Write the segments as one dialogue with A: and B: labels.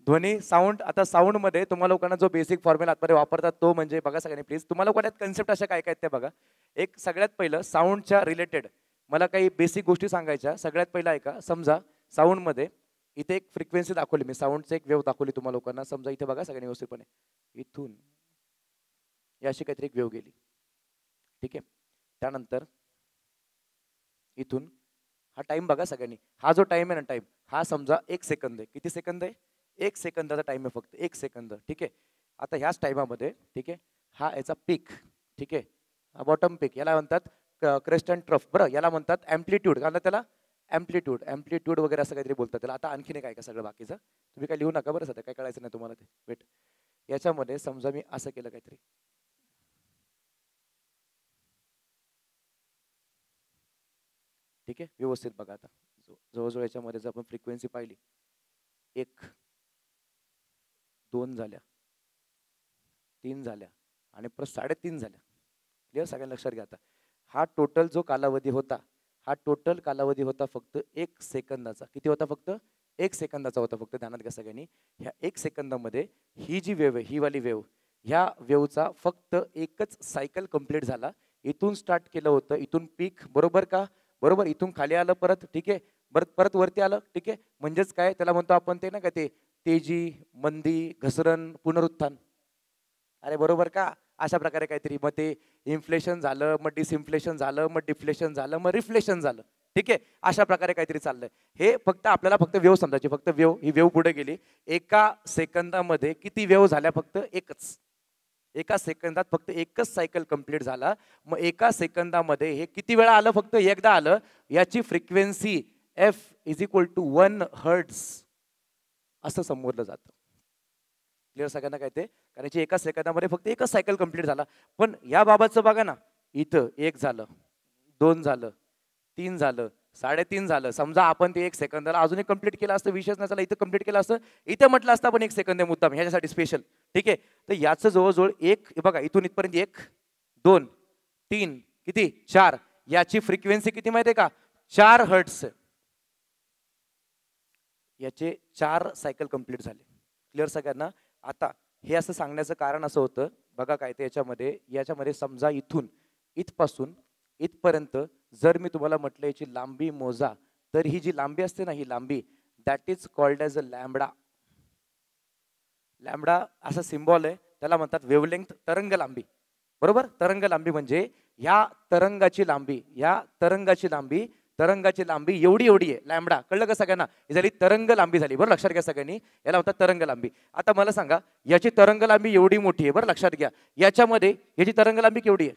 A: ध्वनी साऊंड. आता साऊंड मध्ये तुम्हाला लोकांना जो बेसिक फॉर्म्युला आतमध्ये वापरतात तो म्हणजे बघा सगळ्यांनी प्लीज, तुम्हाला लोकांना कन्सेप्ट अशा काय काय ते बघा. एक सगळ्यात पहिलं साऊंडच्या रिलेटेड मला काही बेसिक गोष्टी सांगायच्या. सगळ्यात पहिला ऐका. समजा साऊंड मध्ये इथे एक फ्रिक्वेन्सी दाखवली मी, साऊंडची एक वेव दाखवली तुम्हाला लोकांना. समजा इथे बघा सगळ्यांनी व्यवस्थितपणे, इथून याशी काहीतरी एक वेव गेली, ठीक आहे. त्यानंतर इथून हा टाइम बघा सगळ्यांनी, हा जो टाइम आहे ना टाइम, हा समजा 1 सेकंद आहे. किती सेकंद आहे? 1 सेकंदाचा टाइम आहे फक्त, 1 सेकंद, ठीक आहे. आता ह्याच टाइमामध्ये, ठीक आहे, हा याचा पीक, ठीक आहे, हा बॉटम पीक, याला म्हणतात क्रेस्ट अँड ट्रफ. बरं, याला म्हणतात ॲम्प्लिट्यूड, कारण त्याला ॲम्प्लिट्यूड वगैरे असं काहीतरी बोलतात त्याला. आता आणखीन काय का सगळं बाकीचं तुम्ही काय लिहू नका बरं, सध्या काय कळायचं नाही तुम्हाला ते. वेट, याच्यामध्ये समजा मी असं केलं काहीतरी, ठीक आहे, व्यवस्थित बघा. आता जवळजवळ याच्यामध्ये जर आपण फ्रिक्वेन्सी पाहिली, 1, 2 झाल्या, 3 झाल्या आणि परत 3.5 झाल्या. क्लिअर? सगळ्यांना लक्षात घ्या. आता हा टोटल जो कालावधी होता, हा टोटल कालावधी होता फक्त 1 सेकंदाचा. किती होता? फक्त 1 सेकंदाचा होता फक्त. ध्यानात घ्या सगळ्यांनी. ह्या 1 सेकंदामध्ये ही जी वेव आहे, ही वाली वेव, ह्या वेवचा फक्त एकच सायकल कंप्लीट झाला. इथून स्टार्ट केलं होतं, इथून पीक, बरोबर का? बरोबर. इथून खाली आलं परत, ठीक आहे, परत परत वरती आलं, ठीक आहे. म्हणजेच काय त्याला म्हणतो आपण, ते ना का ते तेजी, मंदी, घसरण, पुनरुत्थान. अरे बरोबर का? अशा प्रकारे काहीतरी. मग ते इन्फ्लेशन झालं, मग डिसइन्फ्लेशन झालं, मग डिफ्लेशन झालं, मग रिफ्लेशन झालं, ठीक आहे. अशा प्रकारे काहीतरी चाललंय. हे फक्त आपल्याला फक्त वेव समजायची. फक्त वेव, ही वेव पुढे गेली. एका सेकंदामध्ये किती वेव झाल्या? फक्त एकच. एका सेकंदात फक्त एकच सायकल कंप्लीट झाला. मग एका सेकंदामध्ये हे किती वेळा आलं? फक्त एकदा आलं. याची frequency F is equal to 1 hertz असं संबोधलं जातं. क्लिअर सगळ्यांना काय ते? कारण की एका सेकंदामध्ये फक्त एकच सायकल कंप्लीट झाला. पण या बाबतचं बघा ना, इथं 1 झालं, 2 झालं, 3 झालं, 3.5 झालं. समजा आपण ते 1 सेकंदाला अजून एक कंप्लीट केलं असतं, विशेष नसला इथं कंप्लीट केलं असतं, इथं म्हटलं असतं आपण 1 सेकंद आहे मुद्दाम ह्याच्यासाठी स्पेशल, ठीक आहे. तर याचं जवळजवळ एक बघा, इथून इथपर्यंत 1, 2, 3, किती? 4. याची फ्रिक्वेन्सी किती माहिती आहे का? 4 हर्ट्झ. याचे 4 सायकल कंप्लीट झाले. क्लिअर सगळ्यांना? आता हे असं सांगण्याचं कारण असं होतं, बघा काय ते याच्यामध्ये समजा इथून, इथपासून इथपर्यंत जर मी तुम्हाला म्हटलं याची लांबी मोजा, तर ही जी लांबी असते ना, ही लांबी, that is called as a lambda. Lambda असा सिम्बॉल आहे, त्याला म्हणतात वेवलेंग्थ, तरंग लांबी. बरोबर? तरंग लांबी म्हणजे ह्या तरंगाची लांबी, तरंगाची लांबी एवढी एवढी आहे लॅम्बडा. कळलं का सगळ्यांना? ही झाली तरंग लांबी झाली. बरं, लक्षात घ्या सगळ्यांनी, याला म्हणतात तरंग लांबी. आता मला सांगा, याची तरंग लांबी एवढी मोठी आहे, बरं लक्षात घ्या. याच्यामध्ये याची तरंग लांबी केवढी आहे?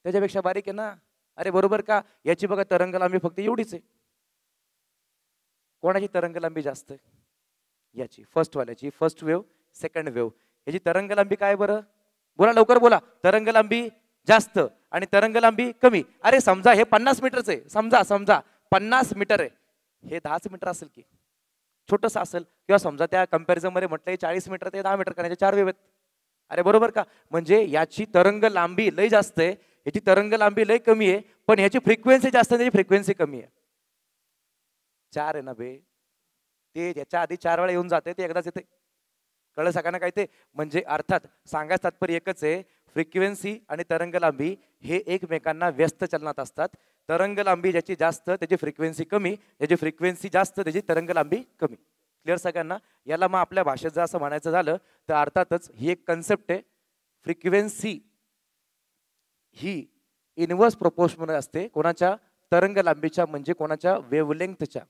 A: त्याच्यापेक्षा बारीक आहे ना. अरे बरोबर का? याची बघा तरंग लांबी फक्त एवढीच आहे. कोणाची तरंग लांबी जास्त आहे? याची, फर्स्ट वाल्याची. First wave, second wave. याची तरंग लांबी काय बरं? बोला लवकर बोला. तरंग लांबी जास्त आणि तरंग लांबी कमी. अरे समजा हे 50 मीटरचं आहे, समजा 50 मीटर आहे, हे 10 मीटर असेल की छोटंसं असेल, किंवा समजा त्या कंपॅरिझन मध्ये म्हटलं 40 मीटर ते 10 मीटर करायचे, 4 वेव आहेत. अरे बरोबर का? म्हणजे याची तरंग लांबी लय जास्त आहे, याची तरंग लांबी लय कमी आहे, पण ह्याची फ्रिक्वेन्सी जास्त आहे, त्याची फ्रिक्वेन्सी कमी आहे. 4 आहे ना बे, ते याच्या आधी 4 वेळा येऊन जाते, ते एकदाच येते. कळलं सगळ्यांना काय ते? म्हणजे अर्थात सांगायचं तात्पर्य एकच आहे, फ्रिक्वेन्सी आणि तरंग लांबी हे एकमेकांना व्यस्त चलनात असतात. तरंग लांबी ज्याची जास्त त्याची फ्रिक्वेन्सी कमी, ज्याची फ्रिक्वेन्सी जास्त त्याची तरंग लांबी कमी. क्लिअर सगळ्यांना? याला मग आपल्या भाषेत जर असं म्हणायचं झालं तर अर्थातच ही एक कन्सेप्ट आहे. फ्रिक्वेन्सी ही इनवर्स प्रोपोर्शनल असते कोणाच्या? तरंग लांबीच्या, म्हणजे कोणाच्या? वेवलेंथच्या.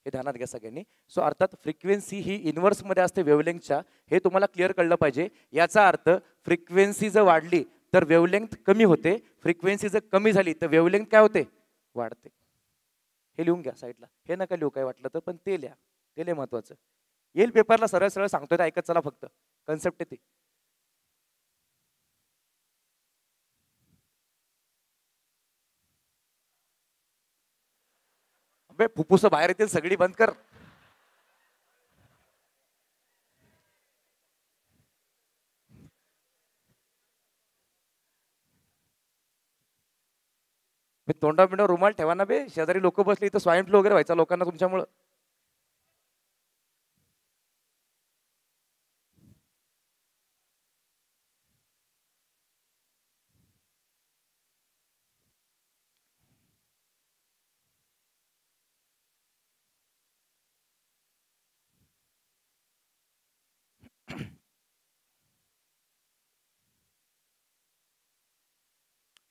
A: हे ध्यानात घ्या सगळ्यांनी. सो अर्थात फ्रिक्वेन्सी ही इनवर्स मध्ये असते वेवलेंथच्या, हे तुम्हाला क्लिअर कळलं पाहिजे. याचा अर्थ फ्रिक्वेन्सी जर वाढली तर वेवलेंथ कमी होते, फ्रिक्वेन्सी जर कमी झाली तर वेवलेंथ काय होते? वाढते. हे लिहून घ्या साईडला, हे नका लिहू काय वाटलं तर, पण ते लिहा, ते लय महत्वाचं. येईल पेपरला, सरळ सरळ सांगतोय, ऐकत चला फक्त, कन्सेप्ट आहे ती. अबे फुफ्फुस बाहेर येतील सगळी, बंद कर. तोंडा बिंडा रुमाल ठेवा ना बे, शेजारी लोक बसली, इथं स्वाईन फ्लू वगैरे व्हायचा लोकांना तुमच्यामुळं.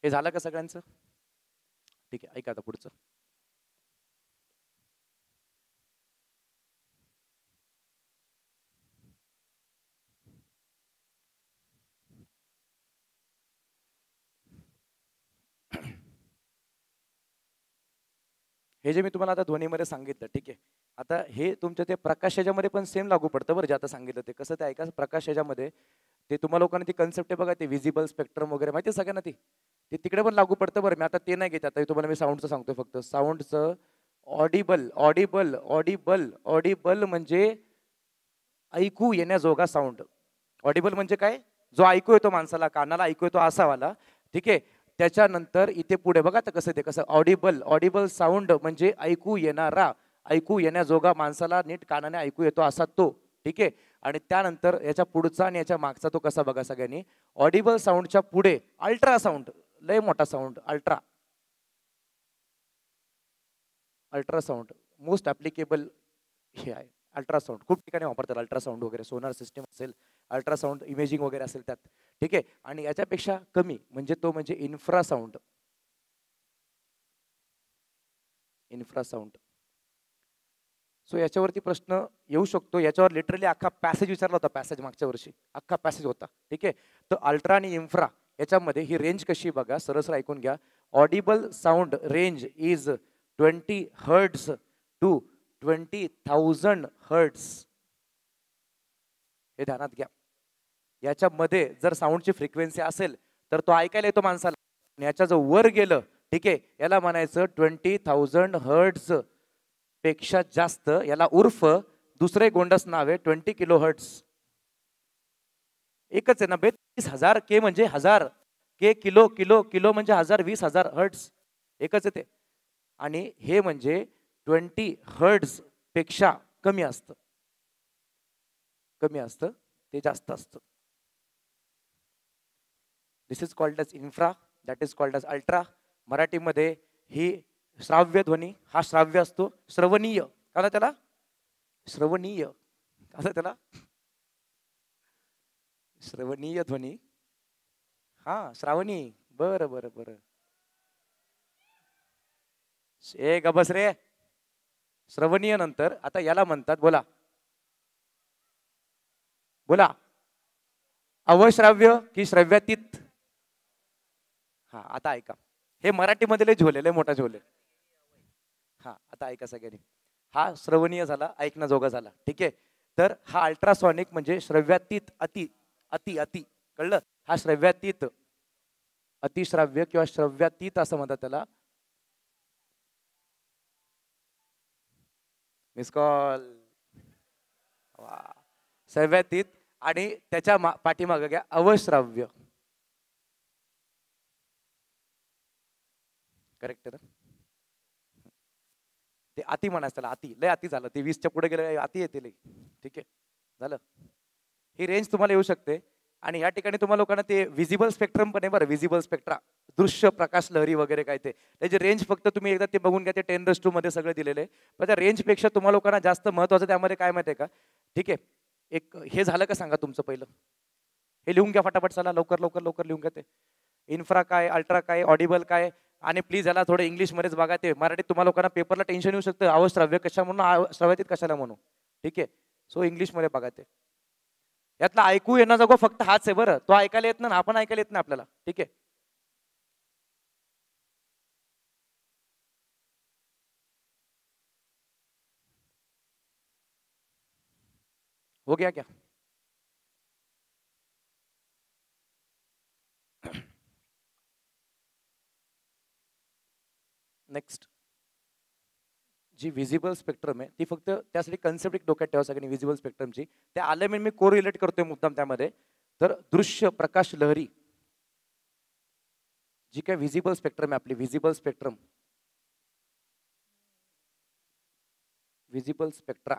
A: हे झालं का सगळ्यांचं? ठीक आहे, ऐका आता पुढचं. हे जे मी तुम्हाला आता ध्वनीमध्ये सांगितलं, ठीक आहे. आता हे तुमच्या ते प्रकाश ह्याच्यामध्ये पण सेम लागू पडतं बरं, जे आता सांगितलं ते कसं. ते ऐका, प्रकाश ह्याच्यामध्ये ते तुम्हाला लोकांना ती कन्सेप्ट आहे बघा, ते विजिबल स्पेक्ट्रम वगैरे माहिती आहे सगळ्यांना ती, ते तिकडे पण लागू पडतं बरं. मी आता ते नाही घेत, आता तुम्हाला मी साऊंडचं सांगतोय फक्त. साऊंडचं ऑडिबल, ऑडिबल, ऑडिबल, ऑडिबल म्हणजे ऐकू येण्याजोगा साऊंड. ऑडिबल म्हणजे काय? जो ऐकू येतो माणसाला, कानाला ऐकू येतो असावाला, ठीक आहे. त्याच्यानंतर इथे पुढे बघा तर कसं ते कसं ऑडिबल, ऑडिबल साऊंड म्हणजे ऐकू येणारा, ऐकू येण्याजोगा, माणसाला नीट कानाने ऐकू येतो असा तो, ठीक आहे. आणि त्यानंतर याच्या पुढचा आणि याच्या मागचा तो कसा बघा सगळ्यांनी. ऑडिबल साऊंडच्या पुढे अल्ट्रा साऊंड, लय मोठा sound, ultra, ultrasound most applicable हे आहे. अल्ट्रासाऊंड खूप ठिकाणी वापरतात, अल्ट्रासाऊंड वगैरे, सोनार सिस्टम असेल, अल्ट्रासाऊंड इमेजिंग वगैरे असेल त्यात, ठीक आहे. आणि याच्यापेक्षा कमी म्हणजे तो म्हणजे इन्फ्रासाऊंड, इन्फ्रासाऊंड. सो याच्यावरती प्रश्न येऊ शकतो, याच्यावर लिटरली अख्खा पॅसेज विचारला होता, पॅसेज मागच्या वर्षी अख्खा पॅसेज होता, ठीक आहे. तर अल्ट्रा आणि इन्फ्रा याच्यामध्ये ही रेंज कशी बघा, सरळ ऐकून घ्या. Audible sound range is 20 hertz to 20,000 hertz. हे ध्यानात घ्या. याच्यामध्ये जर साऊंडची फ्रिक्वेन्सी असेल तर तो ऐकायला येतो माणसाला, आणि याच्या जर वर गेलं, ठीक आहे, याला म्हणायचं 20,000 हर्ट्ज पेक्षा जास्त, याला उर्फ दुसरे गोंडस नाव आहे 20 किलो हर्ट्ज. एकच आहे ना, 20,000 के म्हणजे हजार, के किलो, किलो किलो म्हणजे हजार, 20,000 हर्ट्ज एकच आहे ते. आणि हे म्हणजे 20 हर्ट्ज पेक्षा कमी असतं, कमी असतं, ते जास्त असतं. This is called as infra, that is called as ultra. मराठीमध्ये ही श्राव्य ध्वनी, हा श्राव्य असतो, श्रवणीय, काय त्याला श्रवणीय, काय त्याला श्रवणीय ध्वनी, हा श्रावणी, बरं बरं बरं. ए गबस रे, श्रवणीय नंतर आता याला म्हणतात, बोला बोला, अवश्राव्य की श्रव्यातीत. हा आता ऐका, हे मराठीमध्ये लय झोले, लय मोठा झोले. हा आता ऐका सगळ्यांनी, हा श्रवणीय झाला, ऐकण्याजोगा झाला, ठीक आहे. तर हा अल्ट्रासॉनिक म्हणजे श्रव्यातीत, अति अति अति, कळलं. हा श्रव्यातीत, अतिश्राव्य किंवा श्रव्यातीत असं म्हणतात त्याला. मिस कॉल, श्रव्यातीत. आणि त्याच्या पाठीमागे घ्या अवश्राव्य, करेक्ट आहे ना. ते अति म्हणायचं त्याला, अति, लय अति झालं ते, 20च्या पुढे गेलं अति येते लय, ठीक आहे झालं. ही रेंज तुम्हाला येऊ शकते. आणि या ठिकाणी तुम्हाला लोकांना ते विजिबल स्पेक्ट्रम पण आहे बरं, विजिबल स्पेक्ट्रा, दृश्य प्रकाश लहरी वगैरे काय ते, त्याची रेंज फक्त तुम्ही एकदा ते बघून घ्या, ते 10⁻² मध्ये सगळे दिलेले आहे. पण त्या रेंजपेक्षा तुम्हाला लोकांना जास्त महत्वाचं त्यामध्ये काय माहिती आहे का, ठीक आहे. एक हे झालं का सांगा तुमचं पहिलं, हे लिहून घ्या फटाफट, चला लवकर लवकर लवकर लिहून घ्या. ते इन्फ्रा काय, अल्ट्रा काय, ऑडिबल काय, आणि प्लीज याला थोडं इंग्लिशमध्येच बघा. ते मराठीत तुम्हाला लोकांना पेपरला टेन्शन येऊ शकतं, अवश्राव्य कशा म्हणून, श्रव्यातीत कशाला म्हणू, ठीक आहे. सो इंग्लिशमध्ये बघा ते. यातला ऐकू येण्याजोगा फक्त हाच आहे बरं, तो ऐकायला येत ना, आपण ऐकायला येत नाही आपल्याला, ठीक आहे. हो गया क्या? नेक्स्ट, जी विजिबल स्पेक्ट्रम आहे ती फक्त त्यासाठी कन्सेप्ट एक डोक्यात ठेवा सगळ्यांनी, विजिबल स्पेक्ट्रमची. त्या आले मी कोरिलेट करतोय मुद्दाम त्यामध्ये. तर दृश्य प्रकाश लहरी जी काय विजिबल स्पेक्ट्रम आहे आपली, विजिबल स्पेक्ट्रम, विजिबल स्पेक्ट्रा,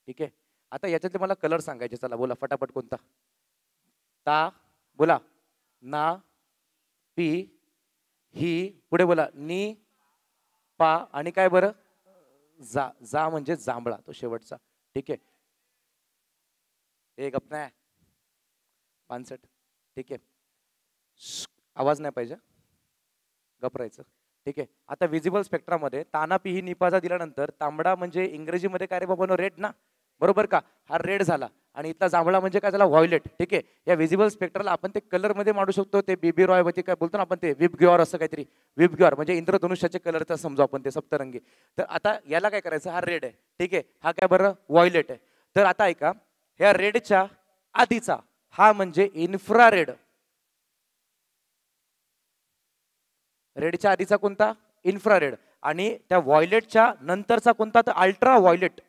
A: ठीक आहे. आता याच्यातले मला कलर सांगायचे, चला बोला फटाफट, कोणता? ता, बोला ना, पी, ही, पुढे बोला नी, पा, आणि काय बरं, जा, जा म्हणजे जांभळा, तो शेवटचा, ठीक आहे. एक अपना पानसट, ठीक आहे. आवाज नाही पाहिजे, गपरायचं. ठीक आहे. आता विजिबल स्पेक्ट्रामध्ये ताना पिही निपाजा दिल्यानंतर तांबडा म्हणजे इंग्रजीमध्ये काय रे बाबा, रेड ना, बरोबर का? हा रेड झाला. आणि इथला जांभळा म्हणजे काय झाला, व्हायोलेट. ठीक आहे. या विजिबल स्पेक्ट्रला आपण ते कलर मध्ये मांडू शकतो. ते बीबी रॉय मध्ये काय बोलतो ना आपण, ते विबग्योर असं काहीतरी, विबग्योर म्हणजे इंद्रधनुष्याचे कलर समजू आपण, ते सप्तरंगी. तर आता याला काय करायचं, हा रेड आहे. ठीक आहे. हा काय बरं, व्हायोलेट आहे. तर आता ऐका, ह्या रेडच्या आधीचा हा म्हणजे इन्फ्रारेड. रेडच्या आधीचा कोणता, इन्फ्रारेड. आणि त्या व्हायोलेटच्या नंतरचा कोणता, तर ultra violet.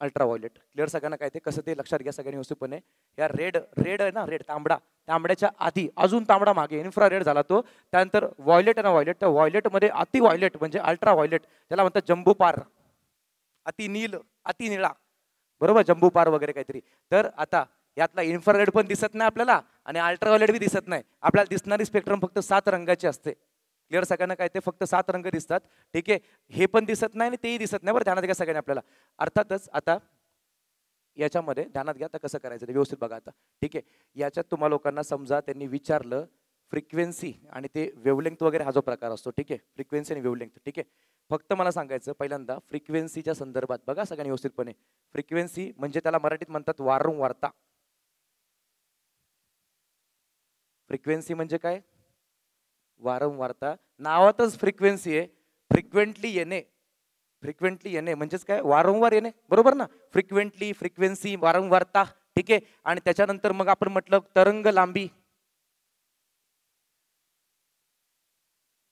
A: Ultra violet. Clear सगळ्यांना काय ते कसं ते लक्षात घ्या सगळ्यांनी व्यवस्थितपणे. या रेड आहे ना, रेड तांबडा, तांबड्याच्या आधी अजून तांबडा मागे इन्फ्रारेड झाला तो. त्यानंतर व्हायोलेट आहे ना, व्हायोलेट, त्या व्हायोलेटमध्ये अति व्हायोलेट म्हणजे अल्ट्रा व्हायोलेट, त्याला म्हणतात जम्बूपार, अति नील, अति निळा, बरोबर, जम्बूपार वगैरे काहीतरी. तर आता यातला इन्फ्रारेड पण दिसत नाही आपल्याला आणि अल्ट्राव्हायोलेट बी दिसत नाही. आपल्याला दिसणारी स्पेक्ट्रम फक्त 7 रंगाची असते. क्लिअर सगळ्यांना काय ते फक्त 7 रंग दिसतात. ठीक आहे. हे पण दिसत नाही आणि तेही दिसत नाही, बरं ध्यानात घ्या सगळ्यांनी आपल्याला. अर्थातच आता याच्यामध्ये ध्यानात घ्या आता कसं करायचं ते व्यवस्थित बघा आता. ठीक आहे. याच्यात तुम्हा लोकांना समजा त्यांनी विचारलं फ्रिक्वेन्सी आणि ते वेवलेंथ वगैरे हा जो प्रकार असतो. ठीक आहे. फ्रिक्वेन्सी आणि वेवलेंथ. ठीक आहे. फक्त मला सांगायचं पहिल्यांदा फ्रिक्वेन्सीच्या संदर्भात बघा सगळ्यांनी व्यवस्थितपणे. फ्रिक्वेन्सी म्हणजे त्याला मराठीत म्हणतात वारंवारता. फ्रिक्वेन्सी म्हणजे काय, वारंवारता. नावातच फ्रिक्वेन्सी आहे, फ्रिक्वेंटली येणे. फ्रिक्वेंटली येणे म्हणजेच काय, वारंवार येणे, बरोबर ना. फ्रिक्वेंटली, फ्रिक्वेन्सी, वारंवारता. ठीक आहे. आणि त्याच्यानंतर मग आपण म्हटलं तरंग लांबी.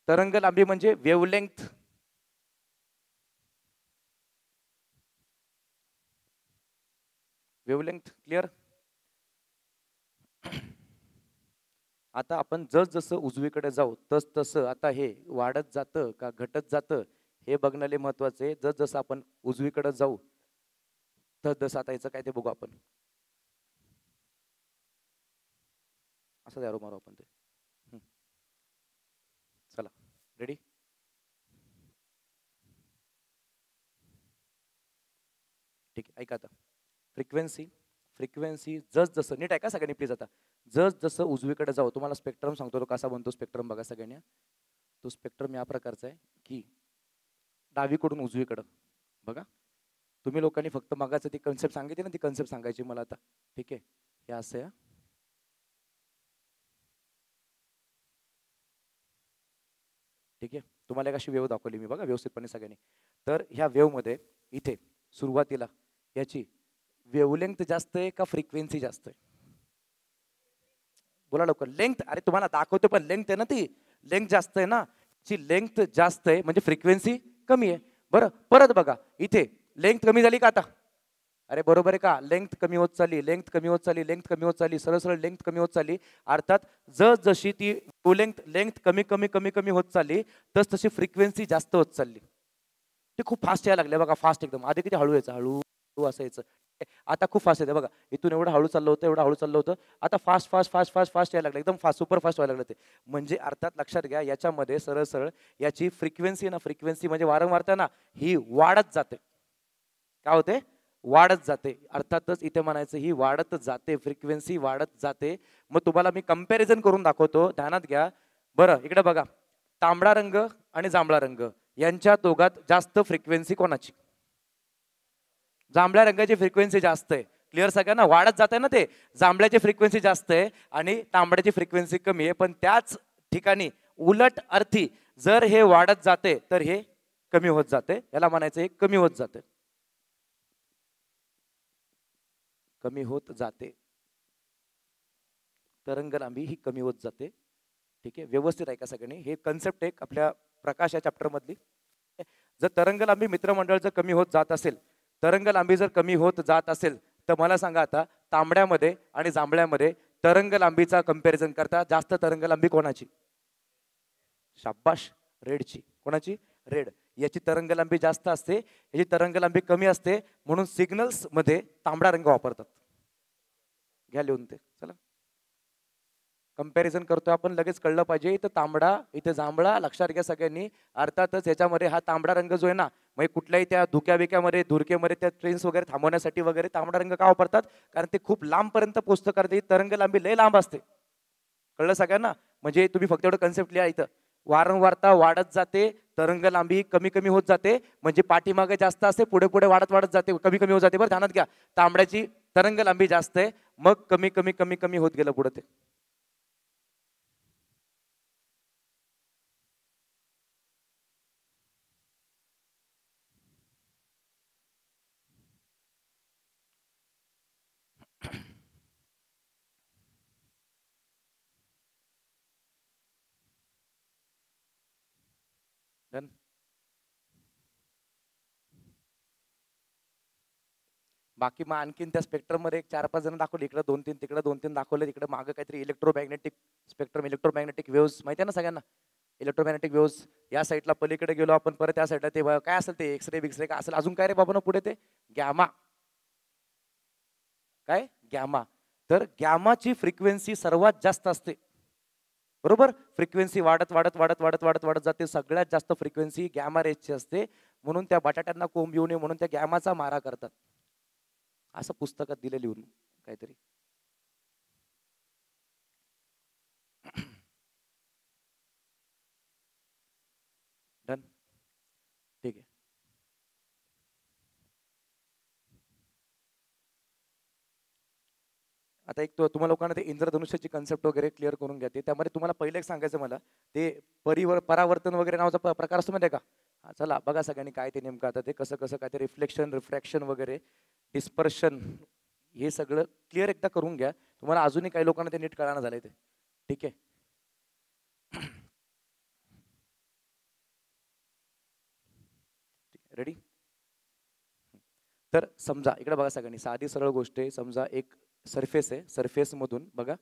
A: तरंग लांबी म्हणजे वेवलेंथ. वेवलेंथ. क्लिअर. आता आपण जसं उजवीकडे जाऊ तसं आता हे वाढत जातं का घटत जातं हे बघणं महत्वाचं आहे. जसं आपण उजवीकडे जाऊ तसं आता याचं काय ते बघू आपण. असं द्या मारू आपण ते. चला रेडी. ठीक आहे. ऐका आता फ्रिक्वेन्सी. फ्रिक्वेन्सी जसं नीट ऐका सगळ्यांनी प्लीज. आता जसं उजवीकडे जाऊ तुम्हाला स्पेक्ट्रम सांगतो तो कसा बनतो. स्पेक्ट्रम बघा सगळ्यांनी. तो स्पेक्ट्रम या प्रकारचा आहे की डावीकडून उजवीकडं बघा. तुम्ही लोकांनी फक्त मागाचं ती कन्सेप्ट सांगितली ना, ती कन्सेप्ट सांगायची मला आता. ठीक आहे. हे असं आहे. ठीक आहे. तुम्हाला एक अशी वेव दाखवली मी बघा व्यवस्थितपणे सगळ्यांनी. तर ह्या वेव मध्ये इथे सुरुवातीला याची वेवलेंथ जास्त आहे का फ्रिक्वेन्सी जास्त आहे, बोला लवकर. लेंथ, अरे तुम्हाला दाखवतो पण लेंथ आहे ना, ती लेंथ जास्त आहे ना. ची लेंथ जास्त आहे म्हणजे फ्रिक्वेन्सी कमी आहे. बरं परत बघा इथे लेंथ कमी झाली का आता, अरे बरोबर आहे का, लेंथ कमी होत चालली, लेंथ कमी होत चालली, लेंथ कमी होत चालली, सरळ सरळ लेंथ कमी होत चालली. अर्थात जशी ती लेंथ कमी कमी कमी कमी होत चालली तशी फ्रिक्वेन्सी जास्त होत चालली. ते खूप फास्ट यायला लागले बघा, फास्ट एकदम. आधी किती हळू यायचं, हळू असायचं, आता खूप फास्ट येते बघा. इथून एवढं हळू चाललं होतं, एवढं हळू चाललं होतं, आता fast fast fast fast fast यायला लागलं, एकदम फास्ट, सुपर फास्ट व्हायला लागलं ते. म्हणजे अर्थात लक्षात घ्या याच्यामध्ये सरळ सरळ याची फ्रिक्वेन्सी ना, फ्रिक्वेन्सी म्हणजे वारंवारता ना, ही वाढत जाते. काय होते, वाढत जाते. अर्थातच इथे म्हणायचं ही वाढत जाते, फ्रिक्वेन्सी वाढत जाते. मग तुम्हाला मी कंपॅरिझन करून दाखवतो, ध्यानात घ्या. बरं इकडे बघा, तांबडा रंग आणि जांभळा रंग यांच्या दोघात जास्त फ्रिक्वेन्सी कोणाची, जांभळ्या रंगाची फ्रिक्वेन्सी जास्त आहे. क्लिअर सगळ्यांना, वाढत जात आहे ना ते. जांभळ्याची फ्रिक्वेन्सी जास्त आहे आणि तांबड्याची फ्रिक्वेन्सी कमी आहे. पण त्याच ठिकाणी उलट अर्थी जर हे वाढत जाते तर हे कमी होत जाते. याला म्हणायचं हे कमी होत जाते, कमी होत जाते. तरंग लांबी ही कमी होत जाते. ठीक आहे. व्यवस्थित ऐका सगळ्यांनी, हे कन्सेप्ट एक आपल्या प्रकाश या चॅप्टर मधली. जर तरंग लांबी मित्रमंडळ जर कमी होत जात असेल, तरंग लांबी जर कमी होत जात असेल तर मला सांगा आता तांबड्यामध्ये आणि जांभळ्यामध्ये तरंग लांबीचा कंपॅरिझन करता जास्त तरंग लांबी कोणाची, शाबाश, रेडची. कोणाची, रेड. याची तरंग लांबी जास्त असते, याची तरंग लांबी कमी असते, म्हणून सिग्नल्स मध्ये तांबडा रंग वापरतात. घ्या लिहून ते. चला कंपॅरिझन करतोय आपण, लगेच कळलं पाहिजे. इथं तांबडा, इथे जांभळा, लक्षात घ्या सगळ्यांनी. अर्थातच याच्यामध्ये हा तांबडा रंग जो आहे ना, मग कुठल्याही त्या धुक्याबिक्यामध्ये धुरकेमध्ये त्या ट्रेन्स वगैरे थांबवण्यासाठी वगैरे तांबडा रंग का वापरतात? कारण ते खूप लांबपर्यंत पोहोचतं, कारण ती तरंग लांबी लय लांब असते. कळलं सगळ्यांना? म्हणजे तुम्ही फक्त एवढं कन्सेप्ट लिहा इथं. वारंवारता वाढत जाते, तरंग लांबी कमी कमी होत जाते, म्हणजे पाठीमागे जास्त असते, पुढे पुढे वाढत वाढत जाते, कमी कमी होत जाते. बरं ध्यानात घ्या, तांबड्याची तरंग लांबी जास्त आहे, मग कमी कमी कमी कमी होत गेलं पुढे ते. डन. बाकी मग आणखीन त्या स्पेक्ट्रम मध्ये एक 4-5 जण दाखवले, इकडे 2-3, तिकडे 2-3 दाखवले, तिकडे मागे काहीतरी इलेक्ट्रोमॅग्नेटिक स्पेक्ट्रम, इलेक्ट्रोमॅग्नेटिक वेव्स माहिती आहे ना सगळ्यांना? Electromagnetic waves. या साईडला पलीकडे गेलो आपण, परत त्या साईडला ते काय असेल, ते एक्सरे बिक्सरे काय असेल, अजून काय रे बाबा ना पुढे ते गॅमा. काय गॅमा? तर गॅमाची फ्रिक्वेन्सी सर्वात जास्त असते, बरोबर? फ्रिक्वेन्सी वाढत वाढत वाढत वाढत वाढत वाढत जाते, सगळ्यात जास्त फ्रिक्वेन्सी गॅमा रेजची असते. म्हणून त्या बटाट्यांना कोंब येऊ नये म्हणून त्या गॅमाचा मारा करतात, असं पुस्तकात दिले लिहून काहीतरी. डन. ठीक आहे. आता एक तुम्हाला लोकांना ते इंद्रधनुष्याची कन्सेप्ट वगैरे क्लिअर करून घ्या. ते त्यामध्ये तुम्हाला पहिले एक सांगायचं मला, ते परावर्तन वगैरे नावाचा प्रकार असतो माहिती आहे का? चला बघा सगळ्यांनी काय ते नेमकं, आता ते कसं कसं काय ते रिफ्लेक्शन, रिफ्रॅक्शन वगैरे, डिस्पर्शन, हे सगळं क्लिअर एकदा करून घ्या. तुम्हाला अजूनही काही लोकांना ते नीट कळायला झालंय ते. ठीक आहे. रेडी? तर समजा इकडे बघा सगळ्यांनी, साधी सरळ गोष्ट आहे. समजा एक सरफेस आहे, सरफेस मधून बघा,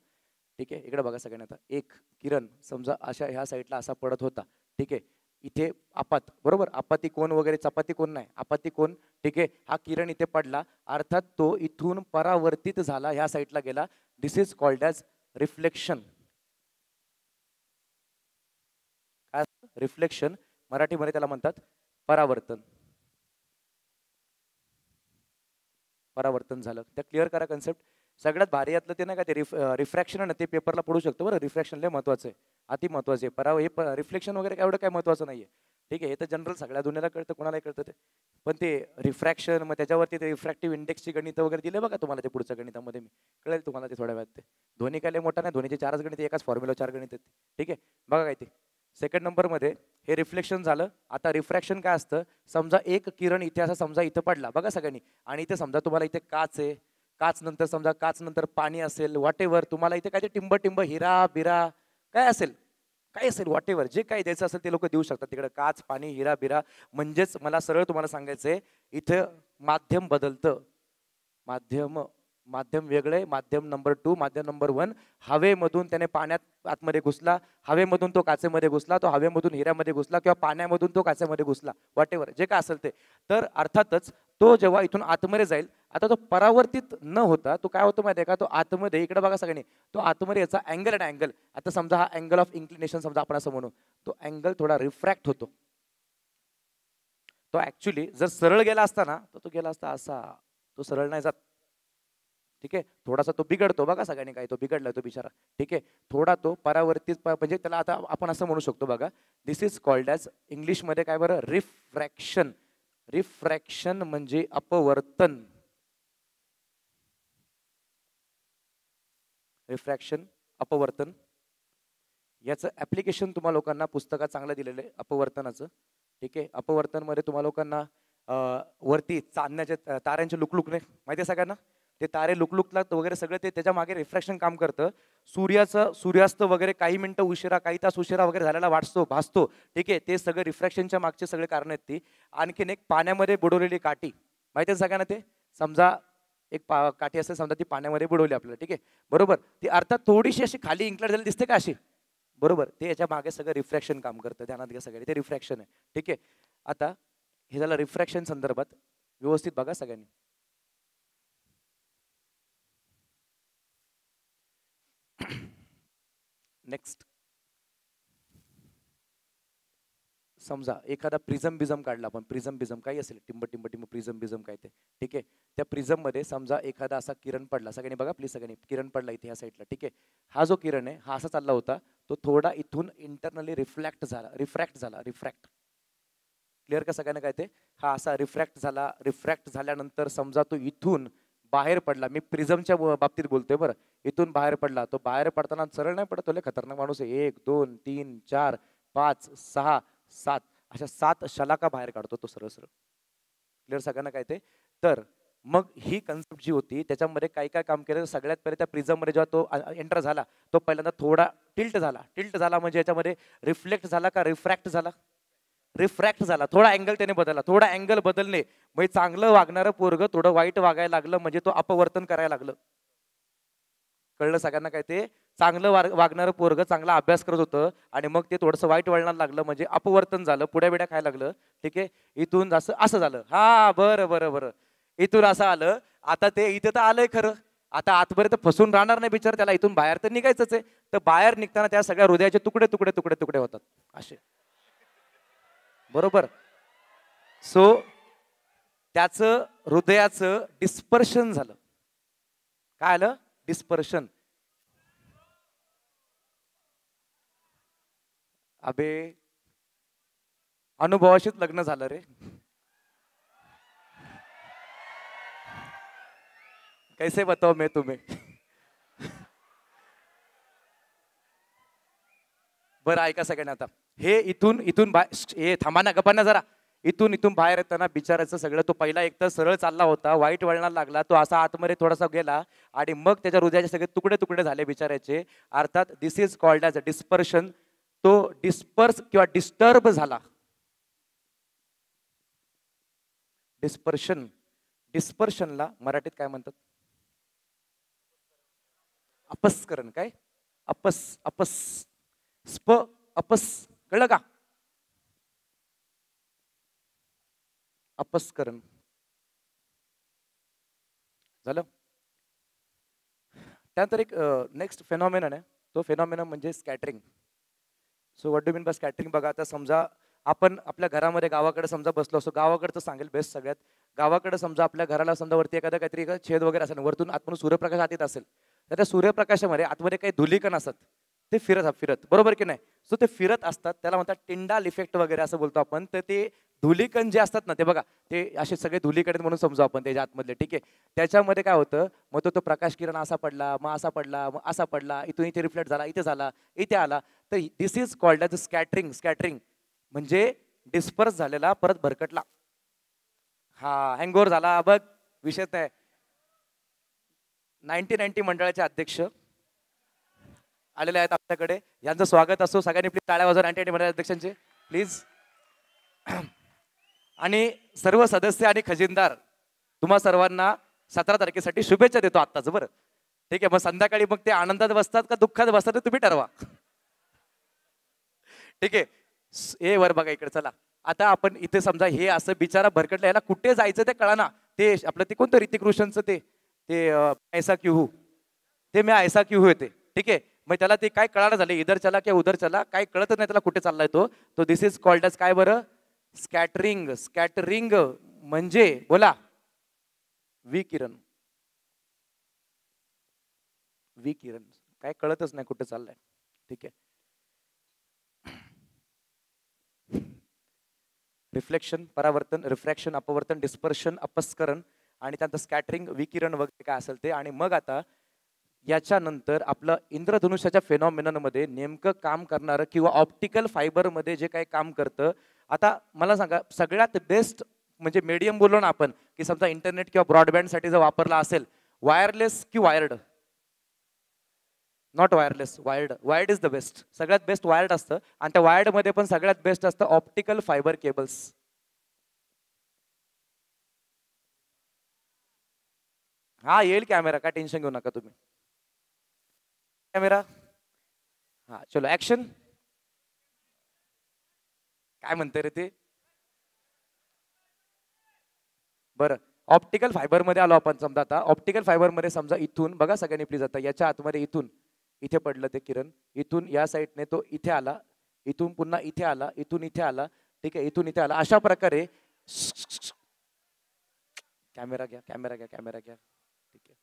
A: ठीक आहे, इकडे बघा सगळ्यांनी. आता एक किरण समजा अशा ह्या साईडला असा पडत होता, ठीक आहे, इथे आपात, बरोबर? आपाती कोण वगैरे, चपाती कोण नाही, आपाती कोण, ठीक आहे. हा किरण इथे पडला, अर्थात तो इथून परावर्तित झाला, ह्या साईडला गेला. दिस इज कॉल्ड ॲज रिफ्लेक्शन. काय? रिफ्लेक्शन. मराठीमध्ये त्याला म्हणतात परावर्तन. परावर्तन झालं. त्या क्लिअर करा कन्सेप्ट. सगळ्यात भारी यातलं ते नाही का, ते रिफ्रॅक्शन आहे ना, ते पेपरला पडू शकतो बरं. रिफ्रॅक्शन लय महत्वाचं आहे, अति महत्वाचं आहे. हे रिफ्लेक्शन वगैरे एवढं काय महत्वाचं नाहीये, ठीक आहे. हे तर जनरल सगळ्या दुनियाला कळतं, कोणालाही कळतं ते. पण ते रिफ्रॅक्शन, मग त्याच्यावरती ते रिफ्रॅक्टिव्ह इंडेक्सची गणित वगैरे दिले बघा तुम्हाला, ते पुढच्या गणितामध्ये मी कळेल तुम्हाला ते थोड्या वेळात. ते दोन्ही काय लय मोठा नाही, दोन्हीचे 4च गणित, एकाच फॉर्म्युला 4 गणित आहेत, ठीक आहे. बघा काय ते सेकंड नंबरमध्ये हे रिफ्लेक्शन झालं. आता रिफ्रॅक्शन काय असतं? समजा एक किरण इथे असं समजा इथं पडला बघा सगळ्यांनी, आणि इथे समजा तुम्हाला इथे काच आहे, काच नंतर समजा काच नंतर पाणी असेल, वॉट एव्हर तुम्हाला इथे काय ते टिंब टिंब हिरा बिरा काय असेल, काय असेल वॉट एव्हर, जे काही द्यायचं असेल ते लोक देऊ शकतात तिकडे, काच पाणी हिरा बिरा. म्हणजेच मला सरळ तुम्हाला सांगायचंय, इथं माध्यम बदलतं. माध्यम, माध्यम वेगळे, माध्यम नंबर 2, माध्यम नंबर 1. हवेमधून त्याने पाण्यात आतमध्ये घुसला, हवेमधून तो काचेमध्ये घुसला, तो हवेमधून हिऱ्यामध्ये घुसला, किंवा पाण्यामधून तो काचेमध्ये घुसला, वॉट एव्हर जे काय असेल ते. तर अर्थातच तो जेव्हा इथून आतमध्ये जाईल, आता तो परावर्तित न होता तो काय होतो माहिती आहे का, तो आतमध्ये, इकडे बघा सगळ्यांनी, तो आतमध्ये याचा अँगल आणि अँगल, आता समजा हा अँगल ऑफ इन्क्लिनेशन समजा आपण असं म्हणू, तो अँगल थोडा रिफ्रॅक्ट होतो. तो ऍक्च्युली जर सरळ गेला असता ना, तर तो गेला असता असा, तो सरळ नाही जात, ठीक आहे. थोडासा तो बिघडतो बघा सगळ्यांनी, काय तो बिघडलाय तो बिचारा, ठीक आहे. थोडा तो परावर्तित, म्हणजे त्याला आता आपण असं म्हणू शकतो बघा, दिस इज कॉल्ड ॲज, इंग्लिशमध्ये काय बरं, रिफ्रॅक्शन. रिफ्रॅक्शन म्हणजे अपवर्तन. रिफ्रॅक्शन, अपवर्तन. याचं ऍप्लिकेशन तुम्हाला लोकांना पुस्तकात चांगलं दिलेलं आहे अपवर्तनाचं, ठीक आहे. अपवर्तन मध्ये तुम्हाला लोकांना वरती चांदण्याचे ताऱ्यांचे लुकलुकणे माहिती आहे सगळ्यांना, ते तारे लुकलुकतात वगैरे सगळं, ते त्याच्या मागे रिफ्रॅक्शन काम करतं. सूर्याचं सूर्यास्त वगैरे काही मिनिटं उशिरा, काही तास उशिरा वगैरे झालेला वाटतो, भासतो, ठीक आहे. ते सगळं रिफ्रॅक्शनच्या मागचे सगळे कारण आहेत ती. आणखीन एक पाण्यामध्ये बुडवलेली काठी माहिती आहे सगळ्यांना. ते समजा एक काठी असते समजा, ती पाण्यामध्ये बुडवली आपल्याला, ठीक आहे, बरोबर. ती अर्थात थोडीशी अशी खाली इन्क्लाइड झाली दिसते का अशी, बरोबर. ते याच्या मागे सगळं रिफ्रॅक्शन काम करतं, ध्यानात घ्या सगळे, ते रिफ्रॅक्शन आहे, ठीक आहे. आता हे झालं रिफ्रॅक्शन संदर्भात, व्यवस्थित बघा सगळ्यांनी. नेक्स्ट समजा एखादा प्रिझम बिझम काढला आपण, प्रिझम बिझम काही असेल, टिंब टिंब टिंब प्रिझम बिझम काय ते, ठीक आहे. त्या प्रिझम मध्ये समजा एखादा असा किरण पडला, सगळ्यांनी बघा प्लीज, सगळ्यांनी किरण पडला इथे ह्या साईडला, ठीक आहे. हा जो किरण आहे हा असा चालला होता, तो थोडा इथून इंटरनली रिफ्रॅक्ट झाला. क्लिअर का सगळ्यांना काय ते? हा असा रिफ्रॅक्ट झाल्यानंतर समजा तो इथून बाहेर पडला, मी प्रिझमच्या बाबतीत बोलतोय बरं, इथून बाहेर पडला, तो बाहेर पडताना सरळ नाही पडत, तो खतरनाक माणूस आहे. 1 2 3 4 5 6 7 अशा 7 शलाका बाहेर काढतो तो सरळ. क्लिअर सगळ्यांना काय ते? तर मग ही कन्सेप्ट जी होती त्याच्यामध्ये काय काम केलं, सगळ्यात पहिले त्या प्रिझम मध्ये जेव्हा तो एंटर झाला, तो पहिल्यांदा थोडा टिल्ट झाला म्हणजे याच्यामध्ये रिफ्लेक्ट झाला का रिफ्रॅक्ट झाला? रिफ्रॅक्ट झाला. थोडा अँगल त्याने बदलला, थोडा अँगल बदलणे म्हणजे चांगलं वागणारं पोरग थोडं वाईट वागायला लागलं, म्हणजे तो अपवर्तन करायला लागलं. कळलं सगळ्यांना काय ते? चांगलं वागणारं पोरग चांगला अभ्यास करत होतं आणि मग ते थोडंसं वाईट वळणाला लागलं, म्हणजे अपवर्तन झालं, पुड्या बिड्या खायला लागलं. ठीक आहे, इथून असं झालं. हा बरं इथून असं आलं. आता ते इथे तर आलंय खरं, आता आतपर्यंत फसून राहणार नाही बिचार, त्याला इथून बाहेर तर निघायचंच आहे. तर बाहेर निघताना त्या सगळ्या हृदयाचे तुकडे होतात असे, बरोबर. सो त्याचं हृदयाचं डिस्पर्शन झालं. काय आलं? डिस्पर्शन. अबे अनुभवाशीच लग्न झालं रे. कैसे बताओ मैं तुम्हें. बरं ऐका सगळ्यांना, आता हे इथून हे थांबा ना, गप्पा ना जरा. इथून बाहेर येताना बिचारायचं सगळं, तो पहिला एक तर सरळ चालला होता, वाईट वळणाला लागला, तो असा आतमध्ये थोडासा गेला आणि मग त्याच्या हृदयाचे सगळे तुकडे झाले बिचारायचे. अर्थात this is called as a dispersion. तो डिस्पर्स किंवा डिस्टर्ब झाला. डिस्पर्शनला मराठीत काय म्हणतात? अपस्करण. काय? अपस कळलं का? अपस्करण झालं. त्यानंतर एक नेक्स्ट फेनॉमेनन आहे, तो फेनॉमेनन म्हणजे scattering. So what do mean by scattering? बघा आता समजा आपण आपल्या घरामध्ये गावाकडे समजा बसलो असतो, गावाकडचं सांगेल बेस्ट सगळ्यात. गावाकडे समजा आपल्या घराला समजा वरती एखादा काहीतरी छेद वगैरे असेल, वरतून आतून सूर्यप्रकाश आत येत असेल, तर त्या सूर्यप्रकाशामध्ये आतमध्ये काही धुलीकण असतात, ते फिरत, बरोबर की नाही? सो ते फिरत असतात, त्याला म्हणतात टिंडाल इफेक्ट वगैरे असं बोलतो आपण. तर ते धुलीकण जे असतात ना, ते बघा ते असे सगळे धुलीकण म्हणून समजू आपण त्याच्या आतमधले, ठीक आहे. त्याच्यामध्ये काय होतं, मग तो प्रकाश किरण असा पडला, मग असा पडला, इथून इथे रिफ्लेक्ट झाला, इथे झाला, इथे आला. तर दिस इज कॉल्ड ॲज स्कॅटरिंग म्हणजे डिस्पर्स झालेला परत भरकटला. हा हँगओव्हर झाला. बघ विषय नाही. 1990 मंडळाचे अध्यक्ष आलेले आहेत आपल्याकडे, यांचं स्वागत असो. सगळ्यांनी प्लीज टाळ्या वाजवा 1990 मंडळाच्या अध्यक्षांचे प्लीज. आणि सर्व सदस्य आणि खजिनदार तुम्हा सर्वांना 17 तारखेसाठी शुभेच्छा देतो आत्ताच. बरं ठीक आहे, मग संध्याकाळी मग ते आनंदात बसतात का दुःखात बसतात ते तुम्ही ठरवा. ठीक आहे. ए वर बघा इकडे, चला आता आपण इथे समजा हे असं बिचारा भरकटला, याला कुठे जायचं ते कळा ना. ते आपलं ते कोणतं ऋतिक रोशनचं ते ऐसा क्यू हू, ते मी ऐसा क्यू हू येते, ठीक आहे. मग त्याला ते काय कळायला झाले, इधर चला किंवा उधर चला, काय कळतच नाही त्याला कुठे चाललाय तो दिस इज कॉल्ड एज काय बरं? स्कॅटरिंग म्हणजे बोला विकिरण. काय कळतच नाही कुठे चाललाय, ठीक आहे. रिफ्लेक्शन, परावर्तन, रिफ्रॅक्शन, अपवर्तन, डिस्पर्शन, अपस्करण आणि त्यानंतर स्कॅटरिंग, विकिरण वगैरे काय असेल ते. आणि मग आता याच्यानंतर आपलं इंद्रधनुष्याच्या फेनॉमेनन मध्ये नेमकं काम करणारं किंवा ऑप्टिकल फायबर मध्ये जे काही काम करतं, आता मला सांगा सगळ्यात बेस्ट म्हणजे मीडियम बोललो ना आपण, की समजा इंटरनेट किंवा ब्रॉडबँडसाठी जर वापरला असेल, वायरलेस की wired? Not wireless, wired is the best. सगळ्यात बेस्ट वायर्ड असतं. आणि त्या वायर्ड मध्ये पण सगळ्यात बेस्ट असतं ऑप्टिकल फायबर केबल्स. हा येईल कॅमेरा, काय टेन्शन घेऊ नका तुम्ही. कॅमेरा हा चलो ऍक्शन. काय म्हणते रे ते? बरं ऑप्टिकल फायबर मध्ये आलो आपण. समजा आता ऑप्टिकल फायबर मध्ये समजा इथून बघा सगळ्यांनी प्लीज, आता याच्या आतमध्ये इथून इथे पडलं ते किरण, इथून या साईडने तो इथे आला, इथून पुन्हा इथे आला, इथून इथे आला, ठीक आहे, इथून इथे आला. अशा प्रकारे कॅमेरा घ्या, कॅमेरा घ्या, कॅमेरा घ्या, ठीक आहे.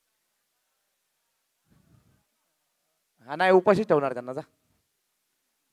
A: हा नाही, उपाशी ठेवणार त्यांना जा.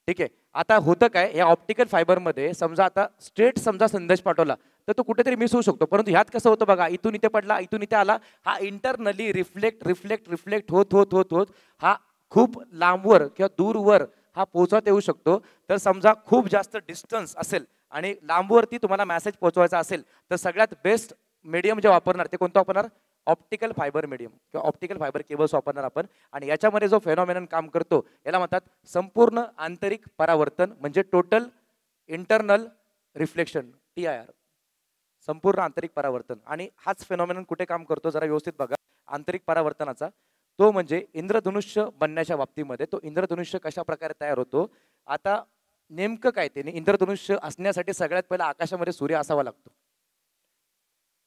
A: ठीक आहे. आता होतं काय, या ऑप्टिकल फायबरमध्ये समजा आता स्ट्रेट समजा संदेश पाठवला तर तो कुठेतरी मिस होऊ शकतो, परंतु ह्यात कसं होतं बघा, इथून इथे पडला, इथून इथे आला, हा इंटरनली रिफ्लेक्ट रिफ्लेक्ट रिफ्लेक्ट होत होत होत होत हा खूप लांबवर किंवा दूरवर हा पोहोचवता येऊ शकतो. तर समजा खूप जास्त डिस्टन्स असेल आणि लांबवरती तुम्हाला मेसेज पोहोचवायचा असेल तर सगळ्यात बेस्ट मीडियम जे वापरणार ते कोणतं वापरणार, ऑप्टिकल फायबर मीडियम किंवा ऑप्टिकल फायबर केबल्स वापरणार आपण. आणि याच्यामध्ये जो फेनॉमेनन काम करतो याला म्हणतात संपूर्ण आंतरिक परावर्तन, म्हणजे टोटल इंटरनल रिफ्लेक्शन, TIR, संपूर्ण आंतरिक परावर्तन. आणि हाच फेनॉमेनन कुठे काम करतो जरा व्यवस्थित बघा, आंतरिक परावर्तनाचा. तो म्हणजे इंद्रधनुष्य बनण्याच्या बाबतीमध्ये. तो इंद्रधनुष्य कशा प्रकारे तयार होतो, आता नेमकं काय ते, इंद्रधनुष्य असण्यासाठी सगळ्यात पहिला आकाशामध्ये सूर्य असावा लागतो.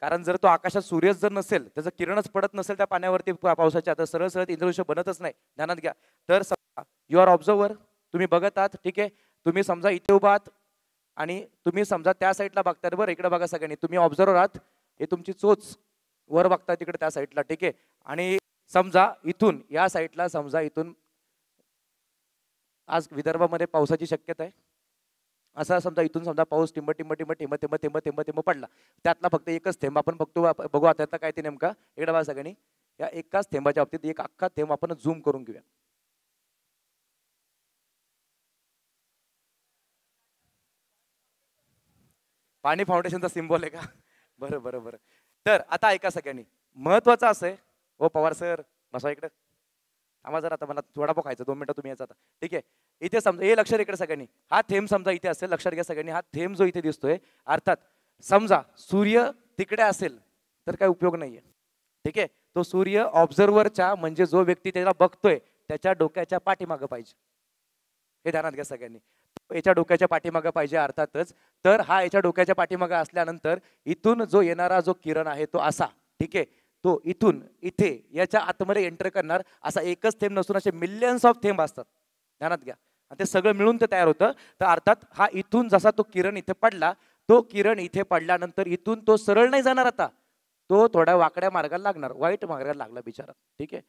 A: कारण जर तो आकाशात सूर्यच जर नसेल, त्याचं किरणच पडत नसेल त्या पाण्यावरती पावसाच्या, तर सरळ सरळ इंद्रधनुष्य बनतच नाही, ध्यानात घ्या. तर समजा यू आर ऑब्झर्वर, तुम्ही बघत आहात, ठीक आहे, तुम्ही समजा इथे उभा आहात आणि तुम्ही समजा त्या साईडला बघताय, बरं इकडे बघा सगळ्यांनी, तुम्ही ऑब्झर्वर आहात, हे तुमची चोच वर बघताय तिकडे त्या साईडला, ठीक आहे. आणि समजा इथून या साईडला, समजा इथून आज विदर्भामध्ये पावसाची शक्यता आहे, असा समजा इथून समजा पाऊस टिंब टिंब टिंब टिंब टिंब टिंब टिंब टिंब पडला, त्यातला फक्त एकच थेंब आपण बघतो, बघू आता त्यातला काय ते नेमका, इकडे बघा सगळ्यांनी, या एकाच थेंबाच्या बाबतीत एक अख्खा थेंब आपण झूम करून घेऊया. पाणी फाउंडेशनचा सिम्बॉल आहे का? बरं बरं बरं. तर आता ऐका सगळ्यांनी, महत्वाचं असं आहे, ओ पवार सर बसा इकडे, आम्हाला जर आता मला थोडाफाव खायचं, 2 मिनिटं तुम्ही यायचा आता, ठीक आहे. इथे समजा हे लक्षात इकडे सगळ्यांनी, हा थेंब समजा इथे असेल, लक्षात घ्या सगळ्यांनी, हा थेंब जो इथे दिसतोय, अर्थात समजा सूर्य तिकडे असेल तर काय उपयोग नाहीये, ठीक आहे. तो सूर्य ऑब्झर्वरच्या, म्हणजे जो व्यक्ती त्याला बघतोय त्याच्या डोक्याच्या पाठीमागं पाहिजे, हे ध्यानात घ्या सगळ्यांनी. याच्या डोक्याच्या पाठीमागं पाहिजे अर्थातच. तर हा याच्या डोक्याच्या पाठीमागं असल्यानंतर इथून जो येणारा जो किरण आहे तो असा, ठीक आहे, तो इथून इथे याच्या आतमध्ये एंटर करणार, असा एकच थेंब नसून असे मिलियन्स ऑफ थेंब असतात, ध्यानात घ्या. आणि ते सगळं मिळून ते तयार होतं. तर अर्थात हा इथून जसा तो किरण इथे पडला, तो किरण इथे पडल्यानंतर इथून तो सरळ नाही जाणार, आता तो थोड्या वाकड्या मार्गाला लागणार, वाईट मार्गाला लागला बिचारा, ठीक आहे.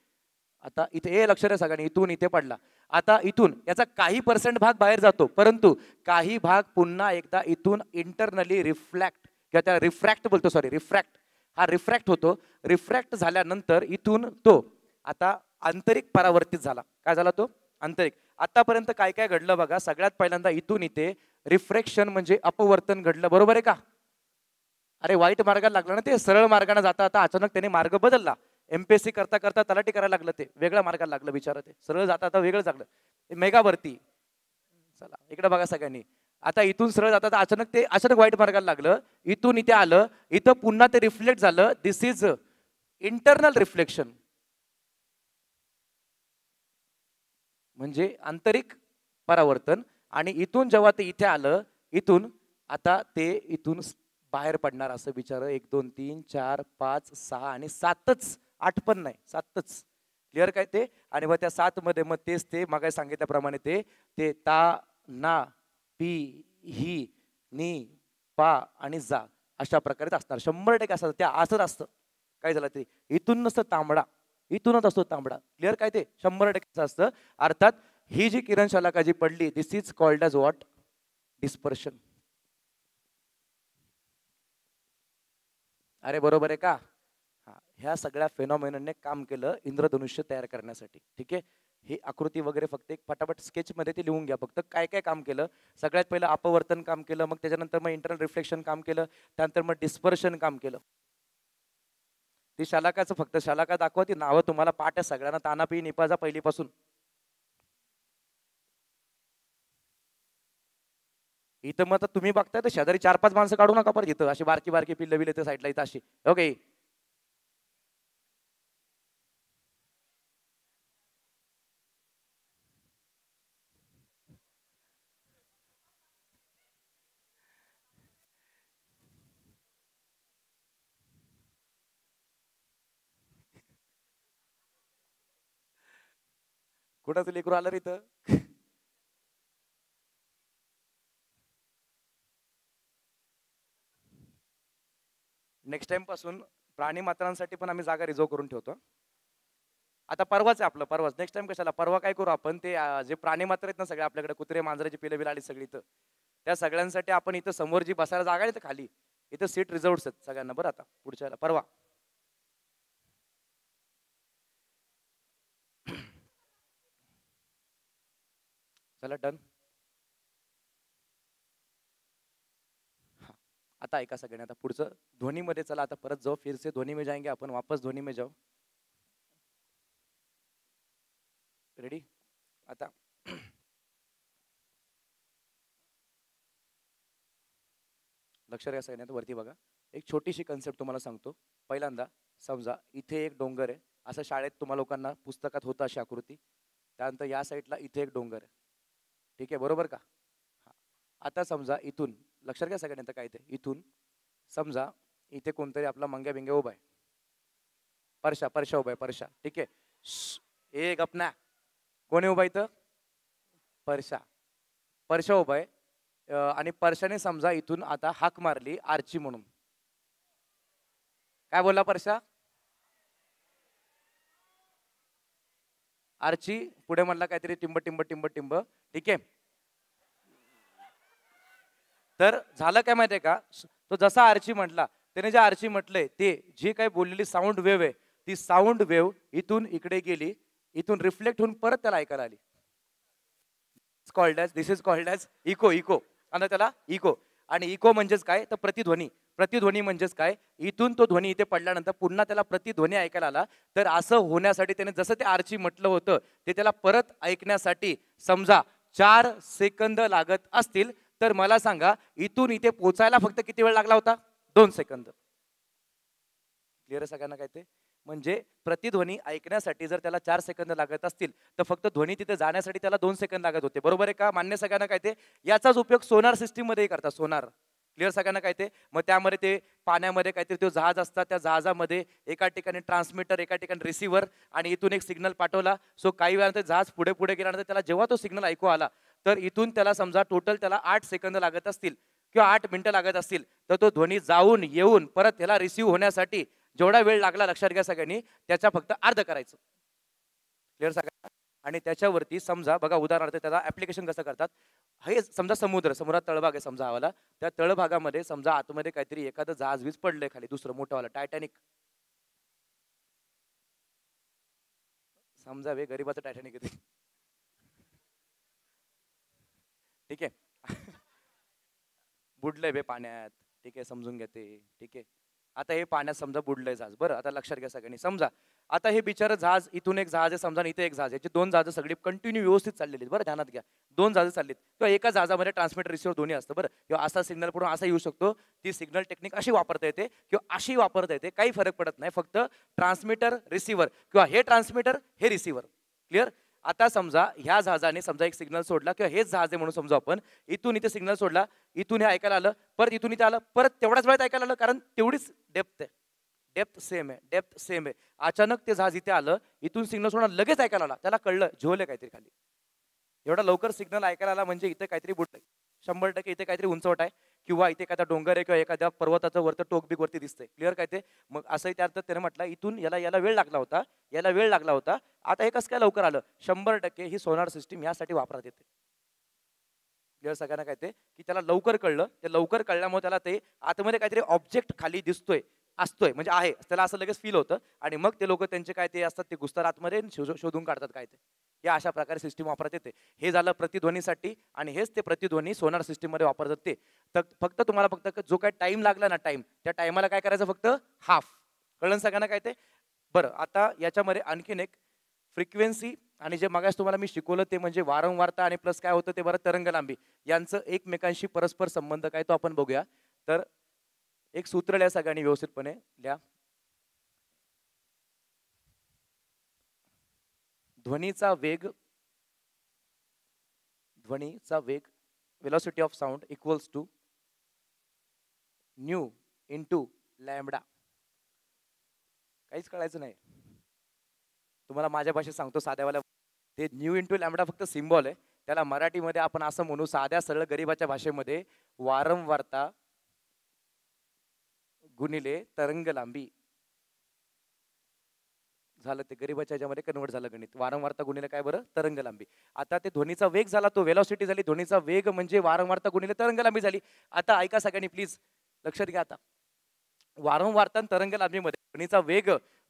A: आता इथे हे लक्ष द्या सगळ्यांनी, इथून इथे पडला, आता इथून याचा काही पर्सेंट भाग बाहेर जातो, परंतु काही भाग पुन्हा एकदा इथून इंटरनली रिफ्लॅक्ट किंवा त्या रिफ्रॅक्ट बोलतो, सॉरी रिफ्रॅक्ट, हा रिफ्रॅक्ट होतो. रिफ्रॅक्ट झाल्यानंतर इथून तो आता आंतरिक परावर्तित झाला. काय झाला तो? आंतरिक. आतापर्यंत काय काय घडलं बघा, सगळ्यात पहिल्यांदा इथून इथे रिफ्रॅक्शन म्हणजे अपवर्तन घडलं, बरोबर आहे का? अरे वाईट मार्गाला लागलं ना ते, सरळ मार्गाने जाता आता अचानक त्याने मार्ग बदलला, MPSC करता करता तलाठी करायला लागलं, ते वेगळ्या मार्गाला लागलं बिचारा, ते सरळ जाता आता वेगळं लागलं, मेगा भरती. चला इकडे बघा सगळ्यांनी, आता इथून सरळ जाता अचानक ते अचानक वाईट मार्गाला लागलं, इथून इथे आलं, इथं पुन्हा ते रिफ्लेक्ट झालं. दिस इज इंटरनल रिफ्लेक्शन, म्हणजे आंतरिक परावर्तन. आणि इथून जेव्हा ते इथे आलं, इथून आता ते इथून बाहेर पडणार असं बिचार, 1 2 3 4 5 6 आणि 7च, 8 पण नाही, 7च, क्लिअर काय ते. आणि मग त्या 7 मध्ये मग तेच ते मागे सांगितल्याप्रमाणे ते ते ता ना पी ही नी पा आणि जा अशा प्रकारे असणार, 100% असतात त्या, असंच असतं. काय झालं ते, इथून नसतं तांबडा, इथूनच असतो तांबडा, क्लिअर काय ते, 100% असतं. अर्थात ही जी किरणशलाका जी पडली, this is called as what, dispersion. अरे बरोबर आहे का? हा, ह्या सगळ्या फेनॉमेनने काम केलं इंद्रधनुष्य तयार करण्यासाठी, ठीक आहे. ही आकृती वगैरे फक्त एक फटाफट स्केच मध्ये ते लिहून घ्या, फक्त काय काय काम केलं. सगळ्यात पहिलं अपवर्तन काम केलं, मग त्याच्यानंतर मग इंटरनल रिफ्लेक्शन काम केलं, त्यानंतर मग डिस्पर्शन काम केलं. ती शालाकाचं फक्त शालाका दाखवा, ती नावं तुम्हाला पाठ आहे सगळ्यांना, तानापी निपाजा पहिलीपासून. इथं मग आता तुम्ही बघताय तर शेजारी 4-5 माणसं काढू नका परत, इथं अशी बारकी बारकी पिल्ल बिल्ल त्या साईडला इथं अशी, ओके. कुणाचं लेकरू आलं रे इथं? नेक्स्ट टाइम पासून प्राणी मात्रांसाठी पण आम्ही जागा रिझर्व करून ठेवतो. आता परवाच आहे आपलं, परवाच. नेक्स्ट टाइम कशाला, परवा काय करू आपण, ते जे प्राणी मात्र आहेत ना सगळे आपल्याकडे, कुत्रे मांजराची पिलं बिलं आली सगळी इथं, त्या सगळ्यांसाठी आपण इथं समोर जी बसायला जागा आहे खाली, इथं सीट रिझर्व आहेत सगळ्यांना. बरं आता पुढच्या परवा. चला डन. आता ऐका सगळ्यांनी, आता पुढचं ध्वनीमध्ये चला आता परत जाऊ, फिर से ध्वनी में जाएंगे आपण, वापस ध्वनी में जाऊ. रेडी? आता लक्ष द्या सगळ्यांनी, वरती बघा. एक छोटीशी कन्सेप्ट तुम्हाला सांगतो. पहिल्यांदा समजा इथे एक डोंगर आहे, असं शाळेत तुम्हाला लोकांना पुस्तकात होतं अशी आकृती. त्यानंतर या साईडला इथे एक डोंगर आहे, ठीक आहे, बरोबर का? आता समजा इथून, लक्षात घ्या सगळ्यांनी, काय ते इथून समजा इथे कोणतरी आपला मंग्या बिंग्या उभा आहे, परशा परशा उभा आहे, परशा, ठीक आहे. एक अपना कोणी उभा इथं? परशा. परशा उभा आहे आणि परशाने समजा इथून आता हाक मारली आर्ची म्हणून. काय बोलला परशा? आर्ची. पुढे म्हणला काहीतरी टिंब टिंब टिंब टिंब, ठीक आहे. तर झालं काय माहितीये का, तो जसा आर्ची म्हटला, त्याने जे आर्ची म्हटलंय ते जी काही बोललेली साऊंड वेव्ह आहे, ती साऊंड वेव्ह इथून इकडे गेली, इथून रिफ्लेक्ट होऊन परत त्याला ऐकायला आली. This is called as echo. Echo आणि त्याला इको. आणि इको म्हणजेच काय, तर प्रतिध्वनी. प्रतिध्वनी म्हणजेच काय, इथून तो ध्वनी इथे पडल्यानंतर पुन्हा त्याला प्रतिध्वनी ऐकायला आला. तर असं होण्यासाठी त्याने जसं ते आर्ची म्हटलं होतं ते त्याला परत ऐकण्यासाठी समजा 4 सेकंद लागत असतील, तर मला सांगा इथून इथे पोचायला फक्त किती वेळ लागला होता? 2 सेकंद. क्लिअर आहे सगळ्यांना काय ते? म्हणजे प्रतिध्वनी ऐकण्यासाठी जर त्याला 4 सेकंद लागत असतील, तर फक्त ध्वनी तिथे जाण्यासाठी त्याला 2 सेकंद लागत होते. बरोबर आहे का? मान्य सगळ्यांना काय ते? याचाच उपयोग सोनार सिस्टीम मध्ये करतात. सोनार. क्लिअर सगळ्यांना काय ते? मग त्यामध्ये ते पाण्यामध्ये काहीतरी तो जहाज असतात, त्या जहाजामध्ये एका ठिकाणी ट्रान्समीटर, एका ठिकाणी रिसिव्हर, आणि इथून एक सिग्नल पाठवला. सो काही वेळानंतर जहाज पुढे पुढे गेल्यानंतर त्याला जेव्हा तो सिग्नल ऐकू आला, तर इथून त्याला समजा टोटल त्याला 8 सेकंद लागत असतील किंवा 8 मिनिटं लागत असतील, तर तो ध्वनी जाऊन येऊन परत त्याला रिसिव्ह होण्यासाठी जेवढा वेळ लागला, लक्षात घ्या सगळ्यांनी, त्याचा फक्त अर्ध करायचं. क्लिअर सगळ्यांना? आणि त्याच्यावरती समजा बघा, उदाहरणार्थ त्याला ऍप्लिकेशन कसं करतात, हे समजा समुद्रात तळभाग आहे समजा हवाला, त्या तळभागामध्ये समजा आतमध्ये काहीतरी एखादं जहाज वीज पडलंय खाली, दुसरं मोठंवाला टायटॅनिक. समजा वे गरीबाचं टायटॅनिक येते, ठीक आहे. बुडलंय बे पाण्यात, ठीक आहे, समजून घेते, ठीक आहे. आता हे पाण्यात समजा बुडलंय जहाज. बरं, आता लक्षात घ्या सगळ्यांनी. समजा आता हे बिचारं जहाज, इथून एक जहाज आहे समजा, इथे एक जहाज, याची 2 जहाज सगळी कंटिन्यू व्यवस्थित चाललेली. बरं, ध्यानात घ्या, 2 जहाज चाललीत, किंवा एका जहाजामध्ये ट्रान्समीटर रिसिव्हर दोन्ही असतं. बरं, किंवा असा सिग्नल पडून असा येऊ शकतो. ती सिग्नल टेक्निक अशी वापरता येते किंवा अशी वापरता येते, काही फरक पडत नाही. फक्त ट्रान्समीटर रिसिव्हर, किंवा हे ट्रान्समीटर हे रिसिव्हर. क्लिअर? आता समजा ह्या जहाजाने समजा एक सिग्नल सोडला, किंवा हेच जहाज आहे म्हणून समजा आपण, इथून इथे सिग्नल सोडला, इथून हे ऐकायला आलं, परत इथून इथे आलं, परत तेवढ्याच वेळात ऐकायला आलं, कारण तेवढीच डेप्थ आहे. डेप्थ सेम आहे, डेप्थ सेम आहे. अचानक ते जहाज इथे आलं, इथून सिग्नल सोडून लगेच ऐकायला आला, त्याला कळलं झोल आहे काहीतरी खाली. एवढा लवकर सिग्नल ऐकायला आला म्हणजे इथे काहीतरी बुडलंय, 100% इथे काहीतरी उंचवट आहे, किंवा इथे एखादा डोंगर आहे, किंवा एखाद्या पर्वताचं वरतं टोक वरती दिसतंय. क्लिअर काय ते? मग असंही त्यात त्याने म्हटलं, इथून याला याला वेळ लागला होता, याला वेळ लागला होता, आता हे कसं काय लवकर आलं? 100% ही सोनार सिस्टीम यासाठी वापरण्यात येते. क्लिअर सगळ्यांना काय ते? की त्याला लवकर कळलं, ते लवकर कळल्यामुळे त्याला ते आतमध्ये काहीतरी ऑब्जेक्ट खाली दिसतोय, असतोय, म्हणजे आहे, त्याला असं लगेच फील होतं, आणि मग ते लोक त्यांचे काय ते असतात ते घुसतात आतमध्ये, शोधून काढतात काय ते. या अशा प्रकारे सिस्टीम वापरत येते. हे झालं प्रतिध्वनीसाठी, आणि हेच ते प्रतिध्वनी सोनार सिस्टीम मध्ये वापरतात ते. तर फक्त तुम्हाला फक्त जो काय टाइम लागला ना, टाइम, त्या टाइमाला काय करायचं, फक्त हाफ. कळलं सगळ्यांना काय ते? बरं, आता याच्यामध्ये आणखीन एक फ्रिक्वेन्सी, आणि जे मगाशी तुम्हाला मी शिकवलं ते म्हणजे वारंवारता, आणि प्लस काय होतं ते बरं तरंग लांबी, यांचं एकमेकांशी परस्पर संबंध काय तो आपण बघूया. तर एक सूत्र लिहा सगळ्यांनी व्यवस्थितपणे लिहा. ध्वनीचा वेग, velocity of sound equals to nu into lambda. काहीच कळायचं नाही तुम्हाला, माझ्या भाषेत सांगतो साध्यावाल्या. ते न्यू इंटू लॅम्बडा फक्त सिम्बॉल आहे. त्याला मराठीमध्ये आपण असं म्हणू, साध्या सरळ गरीबाच्या भाषेमध्ये, वारंवारता गुणिले तरंग लांबी. झालं, ते गरीबाच्या ह्याच्यामध्ये कन्वर्ट झालं गणित. वारंवारता गुणिले काय बरं, तरंग लांबी. आता ते ध्वनीचा वेग झाला, तो वेलॉसिटी झाली. ध्वनीचा वेग म्हणजे वारंवारता गुणिले तरंग लांबी झाली. आता ऐका सगळ्यांनी प्लीज, लक्षात घ्या. आता वारंवारता तरंग लांबीमध्ये ध्वनीचा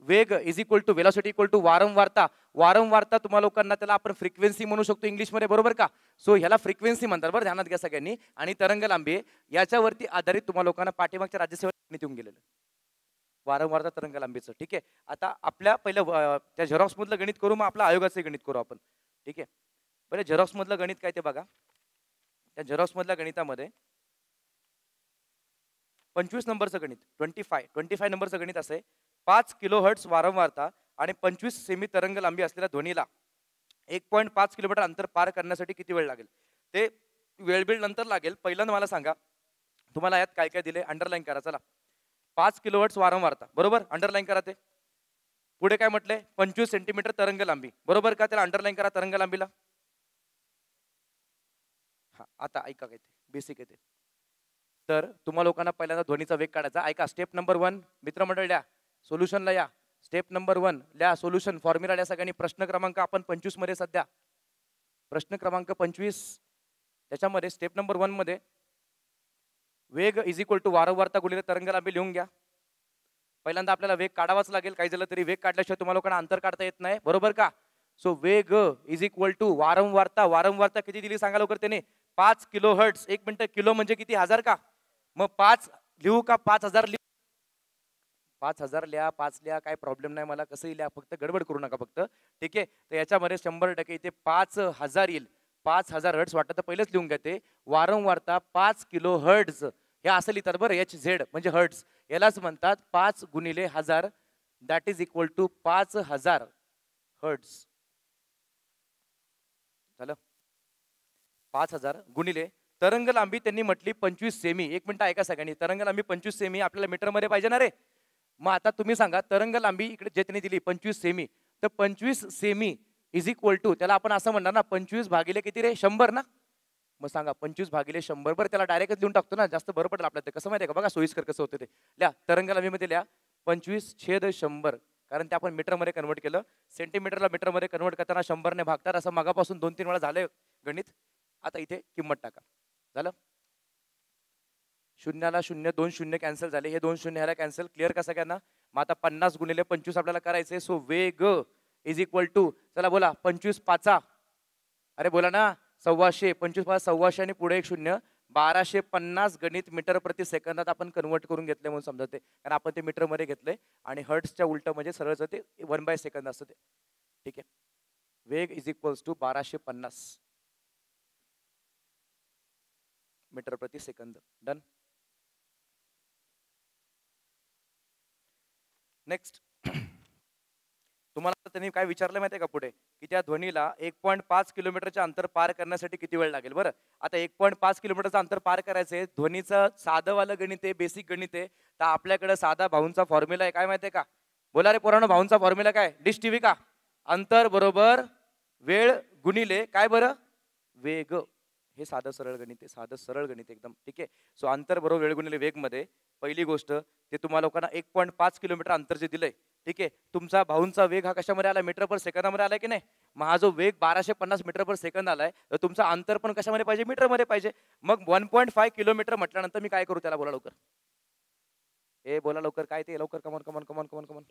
A: वेग is equal to velocity equal to वारंवारता. वारंवारता तुम्हाला लोकांना त्याला आपण फ्रिक्वेन्सी म्हणू शकतो इंग्लिशमध्ये, बरोबर का? सो ह्याला फ्रिक्वेन्सी म्हणतात, बरं ध्यानात घ्या सगळ्यांनी. आणि तरंग लांबी याच्यावरती आधारित तुम्हाला लोकांना पाठीमागच्या राज्यसेवा येऊन गेलेलं वारंवारता तरंग लांबीचं. ठीक आहे, आता आपल्या पहिलं त्या झेरॉक्स मधलं गणित करू, मग आपलं आयोगाचं गणित करू आपण. ठीक आहे, पहिले झेरॉक्स मधलं गणित काय ते बघा. त्या झेरॉक्स मधल्या गणितामध्ये 25 नंबरचं गणित, 25 नंबरचं गणित असे, 5 किलोहर्ट्झ वारंवारता आणि 25 सेमी तरंग लांबी असलेल्या ध्वनीला 1.5 किलोमीटर अंतर पार करण्यासाठी किती वेळ लागेल? ते वेळ नंतर लागेल. पहिल्यांदा मला सांगा, तुम्हाला यात काय काय दिले, अंडरलाईन करा. चला, 5 किलोहर्ट्झ वारंवारता, बरोबर, अंडरलाईन करा. ते पुढे काय म्हटले, 25 सेंटीमीटर तरंग लांबी, बरोबर का? त्याला अंडरलाईन करा तरंग लांबीला. हा, आता ऐका काय ते बेसिक आहे ते. तर तुम्हा लोकांना पहिल्यांदा ध्वनीचा वेग काढायचा. ऐका, स्टेप नंबर 1 मित्रमंडळ लिहा, सोल्युशनला या. स्टेप नंबर 1 लिहा सोल्युशन, फॉर्म्युला लिहा सगळ्यांनी. प्रश्न क्रमांक आपण 25 मध्ये सध्या, प्रश्न क्रमांक 25 त्याच्यामध्ये स्टेप नंबर 1 मध्ये वेग इज इक्वल टू वारंवारता गुणिले तरंग लांबी लिहून घ्या. पहिल्यांदा आपल्याला वेग काढावाच लागेल, काही झालं तरी वेग काढल्याशिवाय तुम्हाला लोकांना अंतर काढता येत नाही, बरोबर का? सो वेग इज इक्वल टू वारंवारता. वारंवारता किती दिली सांगा लवकर त्याने, 5 किलोहर्ट्झ. 1 मिनिट, किलो म्हणजे किती, हजार का? मग 5 लिहू का 5000 लिहू? 5000 लिहा, 5 लिहा, काय प्रॉब्लेम नाही मला, कसंही लिहा, फक्त गडबड करू नका फक्त. ठीक आहे, तर याच्यामध्ये 100% इथे 5000 येईल. 5000 हर्ट्झ वाटतं तर पहिलेच लिहून घ्या ते. वारंवारता 5 किलो हर्ट्झ हे असं लिहितात बरं, HZ म्हणजे हर्ट्झ. यालाच म्हणतात 5 गुणिले 1000, that is equal to 5000 hertz. झालं, 5000 गुणिले तरंग लांबी त्यांनी म्हटली 25 सेमी. 1 मिनिट ऐका सगळ्यांनी, तरंग लांबी 25 सेमी आपल्याला मीटर मध्ये पाहिजे ना रे. मग आता तुम्ही सांगा, तरंग लांबी इकडे जे त्यांनी दिली 25 सेमी, तर 25 सेमी इज इक्वल टू, त्याला आपण असं म्हणणार ना, 25 भागिले किती रे, 100 ना. मग सांगा 25 भागिले 100, बरं त्याला डायरेक्टच लिहून टाकतो ना, जास्त बरं पडेल आपल्याला. कसं माहिती आहे का, बघा सोयीस्कर कसं होतं ते. लिहा तरंग लांबीमध्ये लिहा 25/100, कारण ते आपण मीटर मध्ये कन्वर्ट केलं. सेंटीमीटरला मीटर मध्ये कन्वर्ट करताना 100 ने भागतात, असं मगापासून 2-3 वेळा झालंय गणित. आता इथे किंमत टाका. झालं, शून्याला शून्य, 2 शून्य कॅन्सल झाले, हे 2 शून्य ह्याला कॅन्सल. क्लिअर का सगळ्यांना? मग आता 50 गुणिले 25 आपल्याला करायचे. सो वेग इज इक्वल टू, चला बोला, 25 पाचा, अरे बोला ना, 125. 25 5 125 आणि पुढे 1 शून्य, 1250 गणित मीटर प्रति सेकंदात आपण कन्वर्ट करून घेतले म्हणून समजते, कारण आपण ते मीटर मध्ये घेतले. आणि हर्ट्सच्या उलट म्हणजे सरळच ते 1/सेकंद असतं ते. ठीक आहे, वेग इज इक्वल्स टू 1250 मीटर प्रति सेकंद. डन. नेक्स्ट, तुम्हाला त्यांनी काय विचारलं माहिती आहे का पुढे, की त्या ध्वनीला 1.5 किलोमीटरचे अंतर पार करण्यासाठी किती वेळ लागेल. बरं, आता 1.5 किलोमीटरचं अंतर पार करायचंय, ध्वनीचं साधंवालं गणित आहे, बेसिक गणित आहे. तर आपल्याकडे साधा भाऊंचा फॉर्म्युला आहे, काय माहिती आहे का? बोला रे पोरांनो, भाऊंचा फॉर्म्युला काय, डिश टीव्ही का? अंतर बरोबर वेळ गुणिले काय बरं, वेग. हे साधं सरळ गणित आहे, साधं सरळ गणित एकदम. ठीक आहे, सो अंतर बरोबर वेळ गुणिले वेग मध्ये पहिली गोष्ट, ते तुम्हाला लोकांना 1.5 किलोमीटर अंतर जे दिलंय. ठीक आहे, तुमचा भाऊंचा वेग हा कशामध्ये आला, मीटर पर सेकंदामध्ये आलाय की नाही. मग हा जो वेग 1250 मीटर पर सेकंद आलाय, तर तुमचा अंतर पण कशामध्ये पाहिजे, मीटर मध्ये पाहिजे. मग 1.5 किलोमीटर म्हटल्यानंतर मी काय करू, त्याला बोला लवकर, ए बोला लवकर, काय ते लवकर, come on come on come on come on come on.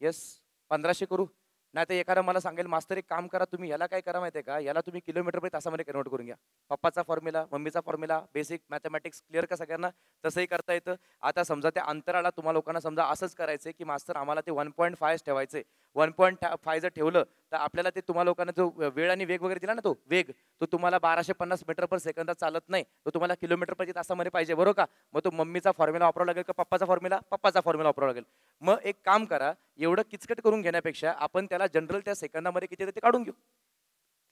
A: Yes, 1500 करू. नाही तर एखादा मला सांगेल, मास्तर एक काम करा तुम्ही, याला काय करा माहितीये का, याला तुम्ही किलोमीटर प्रति तासामध्ये कन्वर्ट करून घ्या. पप्पाचा फॉर्म्युला, मम्मीचा फॉर्म्युला, बेसिक मॅथमॅटिक्स क्लिअर का सगळ्यांना? तसंही करता येतं. आता समजा त्या अंतराला तुम्हाला लोकांना समजा असंच करायचंय की मास्तर आम्हाला ते 1.5 ठेवायचे. 1.5 जर ठेवलं तर आपल्याला ते तुम्हाला लोकांना जो वेळ आणि वेग वगैरे दिला ना, तो वेग तो तुम्हाला 1250 मीटर पर सेकंदात चालत नाही, तो तुम्हाला किलोमीटर प्रति तासामध्ये पाहिजे, बरोबर का? मग तो मम्मीचा फॉर्म्युला वापरावा लागेल का पप्पाचा फॉर्म्युला? पप्पाचा फॉर्म्युला वापरावा लागेल. मग एक काम करा, एवढं किचकट करून घेण्यापेक्षा आपण त्याला जनरल त्या सेकंदामध्ये किती ते काढून घेऊ.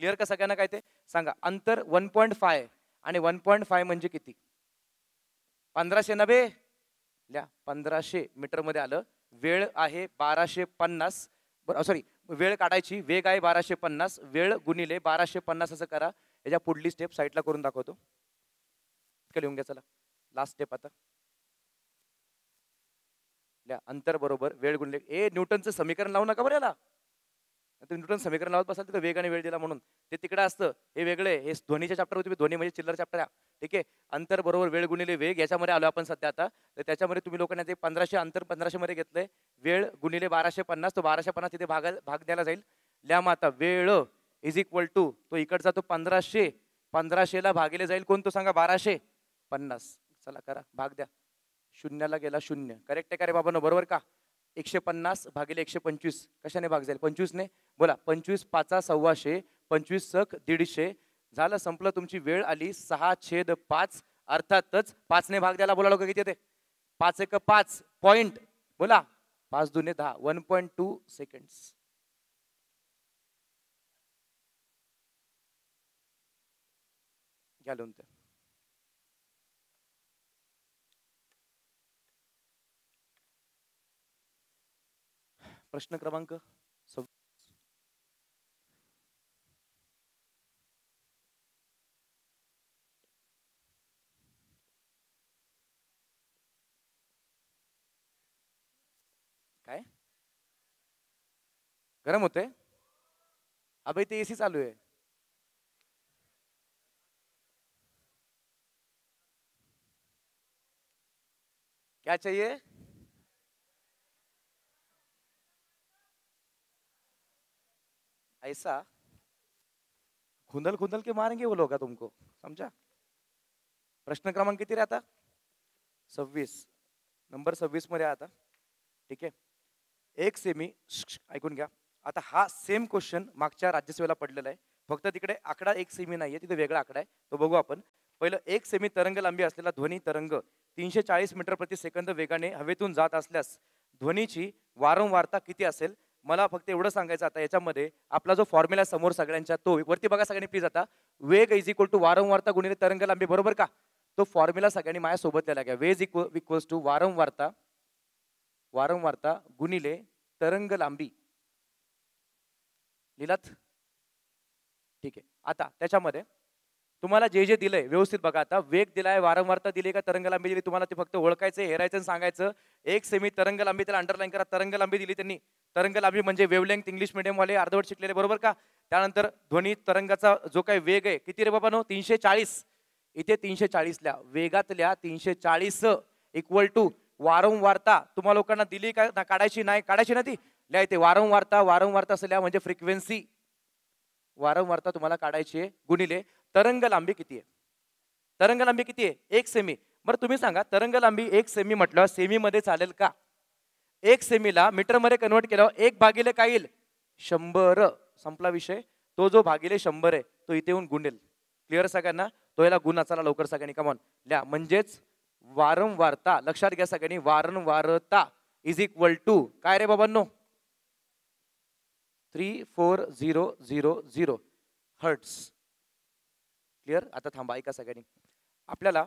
A: क्लिअर का सगळ्यांना? काय ते सांगा. अंतर 1.5 आणि 1.5 म्हणजे किती? 1590 लिहा, 1500 मीटर मध्ये आलं. वेळ आहे 1250, सॉरी वेळ काढायची, वेग आहे 1250, वेळ गुणिले 1250 असं करा. याच्या पुढली स्टेप साईडला करून दाखवतो. लिहून घ्या चला. लास्ट स्टेप आता अंतर बरोबर वेळ गुणिले न्यूटनचं समीकरण लावू नका बरं याला. न्यूटन समीकरण लावत बसाल तिथं वेग आणि वेळ दिला म्हणून ते तिकडे असतं. हे वेगळे, हे ध्वनीच्या चॅप्टर होते, ध्वनी म्हणजे चिल्लर चॅप्टर. ठीक आहे. अंतर बरोबर वेळ गुणिले वेग याच्यामध्ये आलो आपण सध्या आता. तर त्याच्यामध्ये तुम्ही लोकांना ते 1500 अंतर 1500 मध्ये घेतलंय. वेळ गुणिले 1250, तो 1250 तिथे भाग द्यायला जाईल. ल्या मग आता वेळ इज इक्वल टू तो इकडचा तो 1500, 1500 ला भागिले जाईल कोण तो सांगा 1250. चला करा भाग द्या. शून्याला गेला शून्य. करेक्ट आहे का रे बाबांनो? बरोबर का? 150 भागिले 125 कशाने भाग जाईल? 25 ने. बोला 25 5 सव्वाशे, 25 सक 150. झालं, संपलं. तुमची वेळ आली 6/5. अर्थातच 5 ने भाग द्यायला बोला लोक. किती येते? 5 1 5 पॉइंट. बोला 5 2 10 1.2 सेकंड्स. घ्या लिहून ते. प्रश्न क्रमांक 26. काय गरम होते? अबे ते एसी चालू आहे. क्या चाहिए? ऐसा खुंदल खुंदल के मारेंगे वो लोग तुमको, समझा? प्रश्न क्रमांक किती रे आता? 26. नंबर 26 मध्ये आता. ठीक आहे. 1 सेमी. ऐकून घ्या आता. हा सेम क्वेश्चन मागच्या राज्यसेवेला पडलेला आहे. फक्त तिकडे आकडा 1 सेमी नाहीये, तिथे वेगळा आकडा आहे. तो बघू आपण. पहिलं 1 सेमी तरंग लांबी असलेला ध्वनी तरंग 340 मीटर प्रति सेकंद वेगाने हवेतून जात असल्यास ध्वनीची वारंवारता किती असेल? मला फक्त एवढं सांगायचं आता याच्यामध्ये आपला जो फॉर्म्युला समोर सगळ्यांच्या तो वरती बघा सगळ्यांनी प्लीज. आता वेग इज इक्वल टू वारंवारता गुणिले तरंग लांबी, बरोबर का? तो फॉर्म्युला सगळ्यांनी माझ्यासोबत लिहिला घ्या. वेग इक्वल्स टू वारंवारता गुणिले तरंग लांबी. लिहिलात? ठीक आहे. आता त्याच्यामध्ये तुम्हाला जे जे दिलंय व्यवस्थित बघा. आता वेग दिलाय, वारंवारता दिली का तरंग लांबी दिली, तुम्हाला ते फक्त ओळखायचं, हेरायचं आणि सांगायचं. 1 सेमी तरंग लांबी, त्याला अंडरलाईन करा. तरंग लांबी दिली त्यांनी. तरंग लांबी म्हणजे वेवलेंथ, इंग्लिश मीडियम वाले अर्धवट शिकलेले, बरोबर का? त्यानंतर ध्वनी तरंगाचा जो काही वेग आहे किती रे बाबांनो? 340. इथे 340ल्या वेगातल्या 340 इक्वल टू वारंवारता तुम्हाला लोकांना दिली का? काढायची नाही, काढायची ना ती. लिहा इथे वारंवारता असल्या म्हणजे फ्रिक्वेन्सी. वारंवारता तुम्हाला काढायची आहे गुणिले तरंग लांबी किती आहे? तरंग लांबी किती आहे? 1 सेमी. बरं तुम्ही सांगा, तरंग लांबी 1 सेमी म्हटलं सेमी मध्ये चालेल का? 1 सेमीला मीटर मध्ये कन्वर्ट केल्यावर 1 भागिले काय येईल? 100. संपला विषय. तो जो भागिले 100 आहे तो इथे येऊन गुणेल. क्लिअर सगळ्यांना? तो याला गुण चला लवकर सगळ्यांनी कमॉन लिहा. म्हणजेच वारंवारता, लक्षात घ्या सगळ्यांनी, वारंवारता इज इक्वल टू काय रे बाबांनो? 34000 हर्ट्स. क्लिअर? आता थांबा, ऐका सगळ्यांनी. आपल्याला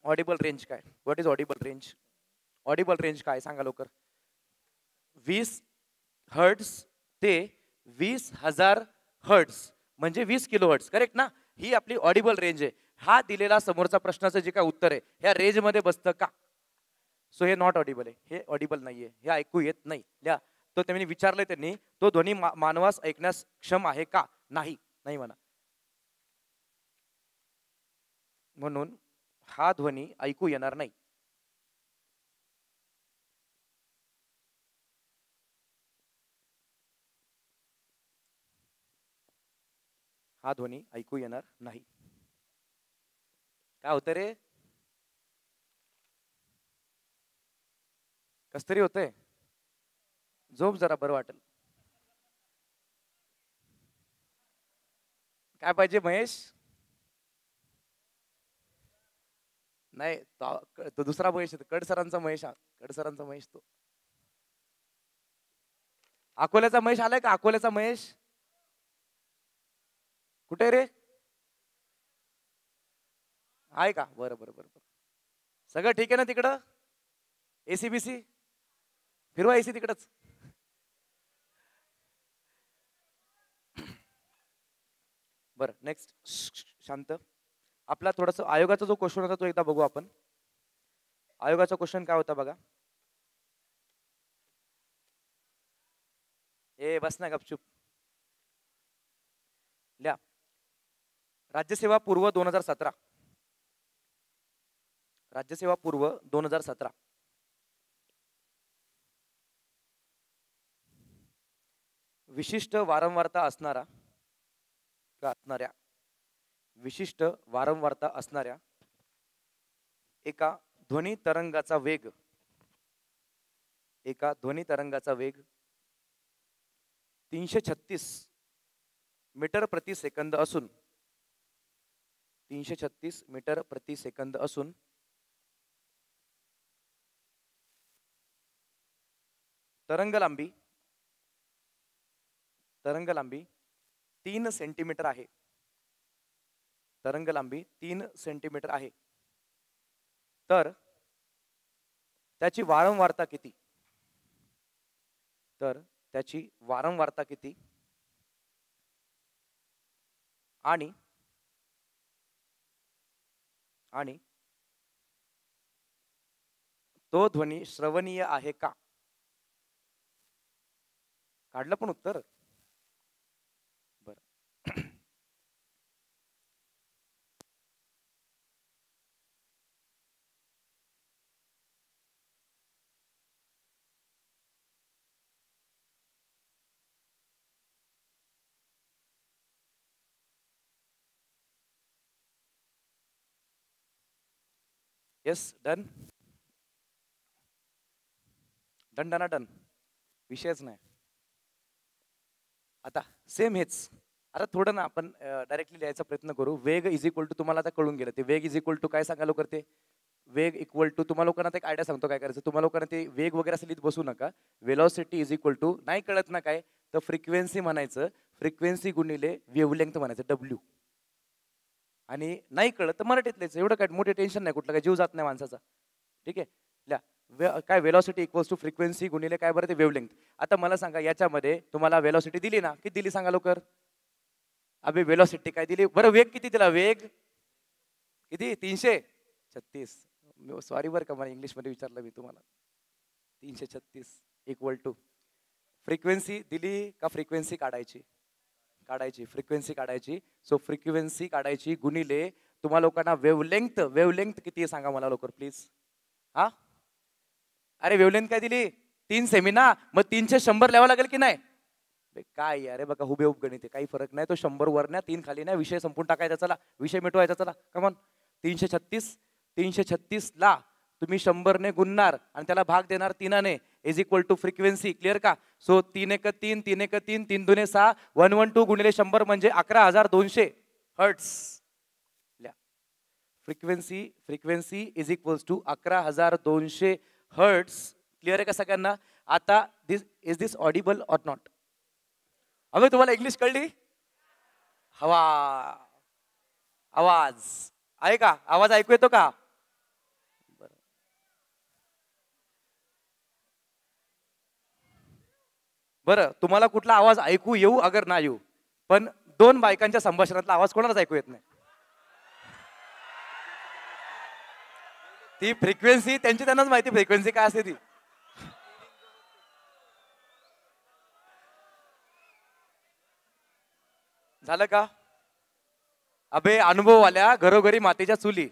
A: ऑडिबल रेंज काय? What is Audible range? Audible range काय सांगा लवकर? 20 हर्ट्स ते 20,000 हर्ट्स म्हणजे 20 किलो हर्ट्स. करेक्ट ना? ही आपली ऑडिबल रेंज आहे. हा दिलेला समोरचा प्रश्नाचं जे काय उत्तर आहे ह्या रेंज मध्ये बसतं का? सो हे नॉट ऑडिबल आहे, हे ऑडिबल नाहीये, हे ऐकू येत नाही. लिहा. तो त्यांनी विचारलंय, त्यांनी तो ध्वनी मानवास ऐकण्यास क्षम आहे का? नाही, नाही म्हणा. म्हणून हा ध्वनी ऐकू येणार नाही. हा ध्वनी ऐकू येणार नाही. काय होतं रे? कस तरी होतंय. झोप जरा, बरं वाटेल. काय पाहिजे महेश? नाही तो दुसरा महेश, कडसरांचा महेश. कडसरांचा महेश तो. अकोल्याचा महेश आलाय का? अकोल्याचा महेश कुठे रे? आहे का? बरं बरं बरं बरं. सगळं ठीक आहे ना तिकडं? एसी बीसी फिरवा, एसी तिकडच. बरं नेक्स्ट शांत. आपला थोडासा आयोगाचा जो क्वेश्चन होता तो एकदा बघू आपण. आयोगाचा क्वेश्चन काय होता बघा. ए बस ना गपचूप. लिहा. राज्यसेवा पूर्व 2017. राज्यसेवा पूर्व 2017. विशिष्ट वारंवारता असणारा का असणाऱ्या विशिष्ट वारंवारता असणाऱ्या एका ध्वनी तरंगाचा वेग 336 मीटर प्रति सेकंद असून 336 मीटर प्रति सेकंद असून तरंग लांबी 3 सेंटीमीटर आहे. तरंग लांबी 3 सेंटीमीटर आहे. तर त्याची वारंवारता किती? आणि तो ध्वनी श्रवणीय आहे का? काढलं पण उत्तर. बरं येस डन. डन विषयच नाही. आता सेम हेच. आता थोडं ना आपण डायरेक्टली लिहायचा प्रयत्न करू. वेग इज इक्वल टू तुम्हाला आता कळून गेलं ते. वेग इज इक्वल टू काय सांगा लवकर ते. वेग इक्वल टू तुम्हाला लोकांना एक आयडिया सांगतो काय करायचं. तुम्हाला लोकांना ते वेग वगैरे असं लिहित बसू नका. वेलॉसिटी इज इक्वल टू नाही कळत ना काय तर फ्रिक्वेन्सी म्हणायचं. फ्रिक्वेन्सी गुणिले वेव्हलेंग्थ म्हणायचं W. आणि नाही कळत तर मराठीत लिहायचं. एवढं काय मोठे टेन्शन नाही. कुठलं काय जीव जात नाही माणसाचा. ठीक आहे. काय वेलॉसिटी इक्वल्स टू फ्रिक्वेन्सी गुणिले काय बरं ते वेव्हलेंग्थ. आता मला सांगा याच्यामध्ये तुम्हाला वेलॉसिटी दिली ना. किती दिली सांगा लवकर. अबे वेलॉसिटी काय दिली बरं. वेग किती दिला. वेग किती 336. सॉरी बरं का मला इंग्लिश मध्ये विचारलं मी तुम्हाला. 336 इक्वल टू फ्रिक्वेन्सी दिली का फ्रिक्वेन्सी काढायची. फ्रिक्वेन्सी काढायची. सो फ्रिक्वेन्सी काढायची गुणिले तुम्हाला लोकांना वेव्हलेंग्थ किती आहे सांगा मला लवकर प्लीज. हा अरे वेव्हलेंग्थ काय दिली 3 सेमी ना. मग 300 लिहावं लागेल की नाही. काय अरे बघा हुबेहूब गणित आहे. काही फरक नाही. तो 100 वर ना 3 खाली नाही. विषय संपून टाकायचा. चला विषय मिटवायचा. चला कमॉन. 336 ला तुम्ही 100 ने गुणणार आणि त्याला भाग देणार 3 ने is equal to frequency. Clear का. सो 3 1 3 3 1 3 3 2 6 112 गुणिले 100 म्हणजे 11,200 hertz. Frequency is equals to 11,200 hertz. Clear आहे का सगळ्यांना. आता is this audible or not. अबे तुम्हाला इंग्लिश कळली. हवा आवाज आहे का. आवाज ऐकू येतो का. बरं तुम्हाला कुठला आवाज ऐकू येऊ अगर ना येऊ पण 2 बायकांच्या संभाषणातला आवाज कोणालाच ऐकू येत नाही. ती फ्रिक्वेन्सी त्यांनाच माहिती फ्रिक्वेन्सी काय असते ती. झालं का. अबे अनुभव आल्या घरोघरी मातीच्या चुली.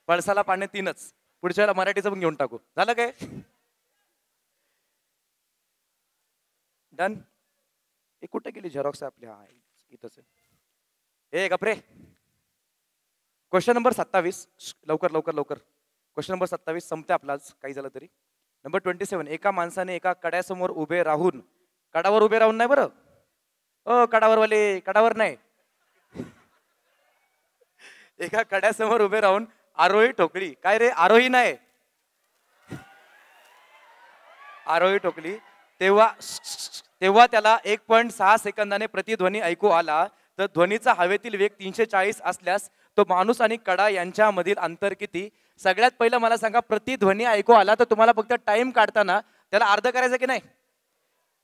A: पळसाला पाणी 3च. पुढच्या वेळेला मराठीचं पण घेऊन टाकू. झालं काय. डन. हे कुठे गेली झेरॉक्स आपली. हा इथंच आहे. ए गपरे. क्वेश्चन नंबर 27 लवकर. क्वेश्चन नंबर 27 संपते आपलाच काही झालं तरी. नंबर 27 एका माणसाने एका कड्यासमोर उभे राहून कडावर उभे राहून नाही बरं. कडावर वाले कडावर नाही. एका कड्यासमोर उभे राहून आरोही ठोकली. काय रे आरोही नाही आरोही ठोकली. तेव्हा त्याला 1.6 सेकंदाने प्रतिध्वनी ऐकू आला. तर ध्वनीचा हवेतील वेग 340 असल्यास तो माणूस आणि कडा यांच्यामधील अंतर किती. सगळ्यात पहिलं मला सांगा प्रतिध्वनी ऐकू आला तर तुम्हाला फक्त टाइम काढताना त्याला अर्ध करायचं की नाही.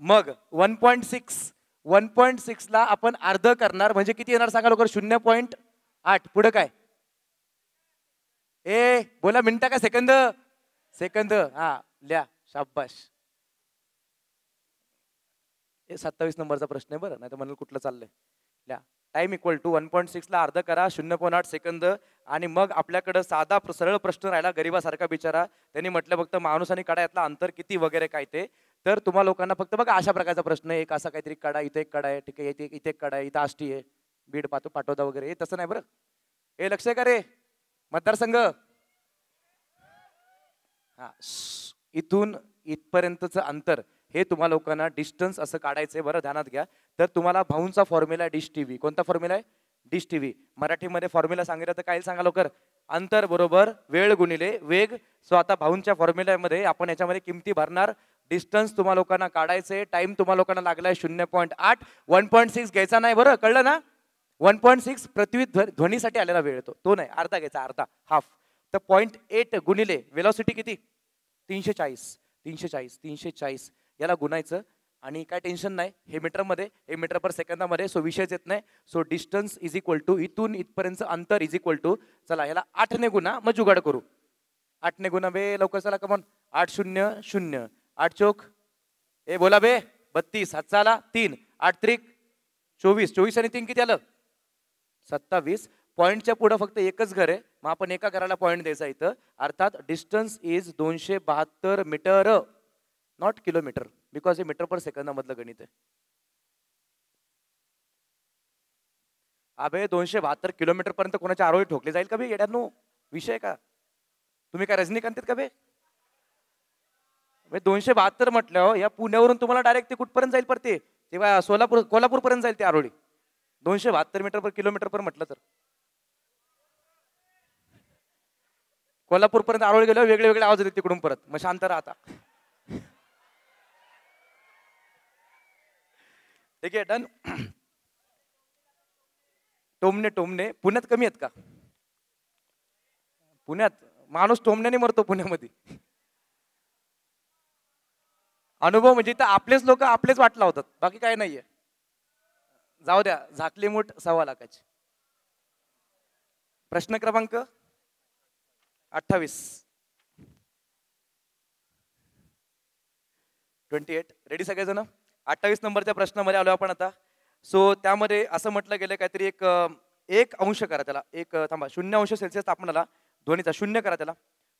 A: मग 1.6 ला आपण अर्ध करणार म्हणजे किती येणार सांगा लवकर? 0.8. पुढे काय? बोला मिनिटं का सेकंद? सेकंद. हा लिहा, शाबाश. 27 नंबरचा प्रश्न आहे बरं, नाही तर म्हणाल कुठलं चाललंय. लिहा, टाइम इक्वल टू 1.6 ला अर्ध करा 0.8 सेकंद. आणि मग आपल्याकडे साधा सरळ प्रश्न राहिला गरीबासारखा बिचारा. त्यांनी म्हटलं फक्त माणूस आणि कडा यातला अंतर किती वगैरे काय ते. तर तुम्हा लोकांना फक्त बघा अशा प्रकारचा प्रश्न आहे. एक असा काहीतरी कडा, इथे एक कडा आहे, ठीक आहे, इथे एक कडा आहे, इथं आष्टी आहे, बीड पाठवता वगैरे. हे तसं नाही बरं. हे लक्ष आहे का रे मतदारसंघ? हा, इथून इथपर्यंतचं अंतर हे तुम्हा लोकांना डिस्टन्स असं काढायचंय बरं, ध्यानात घ्या. तर तुम्हाला भाऊंचा फॉर्म्युला डिश टीव्ही. कोणता फॉर्म्युला आहे? Dish TV. मराठीमध्ये फॉर्म्युला सांगितलं तर काय सांगा लवकर? अंतर बरोबर वेळ गुणिले वेग. सो आता भाऊंच्या फॉर्म्युल्यामध्ये आपण याच्यामध्ये किमती भरणार. डिस्टन्स तुम्हा लोकांना काढायचंय. टाइम तुम्हा लोकांना लागलाय 0.8. 1.6 घ्यायचा नाही बरं, कळलं ना? 1.6 पृथ्वी ध्वनीसाठी आलेला वेळ तो नाही, अर्धा घ्यायचा, अर्धा, हाफ. तर 0.8 गुणिले वेलॉसिटी किती? 340 याला गुणायचं. आणि काय टेन्शन नाही, हे मीटरमध्ये, हे मीटर पर सेकंदामध्ये, सो विषयच येत नाही. So distance is equal to, इथून इथपर्यंत अंतर इज इक्वल टू, चला ह्याला 8 ने गुणा, मग जुगाड करू. 8 ने गुणा बे लवकर, चला कमॉन. 8 0 0, 8 चौक बोला बे 32, हात चाला 3, 8 त्रिक 24, 24 आणि 3 किती आलं? 27. पॉईंटच्या पुढे फक्त एकच घर आहे, मग आपण एका घराला पॉईंट द्यायचा इथं. अर्थात distance is 272 metre, not kilometre, because हे मीटर पर सेकंदा मधलं गणित आहे. अबे 272 किलोमीटर पर्यंत कोणाच्या आरोळी ठोकले जाईल का बे येड्यांनो? विषय का? तुम्ही काय रजनीकांत का बे? 272 म्हटलं या पुण्यावरून तुम्हाला डायरेक्ट ते कुठपर्यंत जाईल परते? तेव्हा कोल्हापूर पर्यंत जाईल ते आरोळी. 272 मीटर पर किलोमीटर पर म्हटलं तर कोल्हापूर पर्यंत आरोळी गेलो, वेगळे वेगळे आवाज येते तिकडून परत, मग शांत राहता. ठीक आहे, डन. टोमणे पुण्यात कमी आहेत का? पुण्यात माणूस टोमण्याने मरतो पुण्यामध्ये. अनुभव म्हणजे तर आपलेच लोक आपलेच वाट लावतात, बाकी काय नाहीये. जाऊ द्या, झाकली मूठ 1.25 लाखाची. प्रश्न क्रमांक 28. 28 रेडी सगळेजण? 28 नंबरच्या प्रश्नामध्ये आलो आपण आता. सो त्यामध्ये असं म्हटलं गेलं काहीतरी एक अंश करा त्याला, एक थांबा, 0° तापमानाला ध्वनीचा 0 करा त्याला.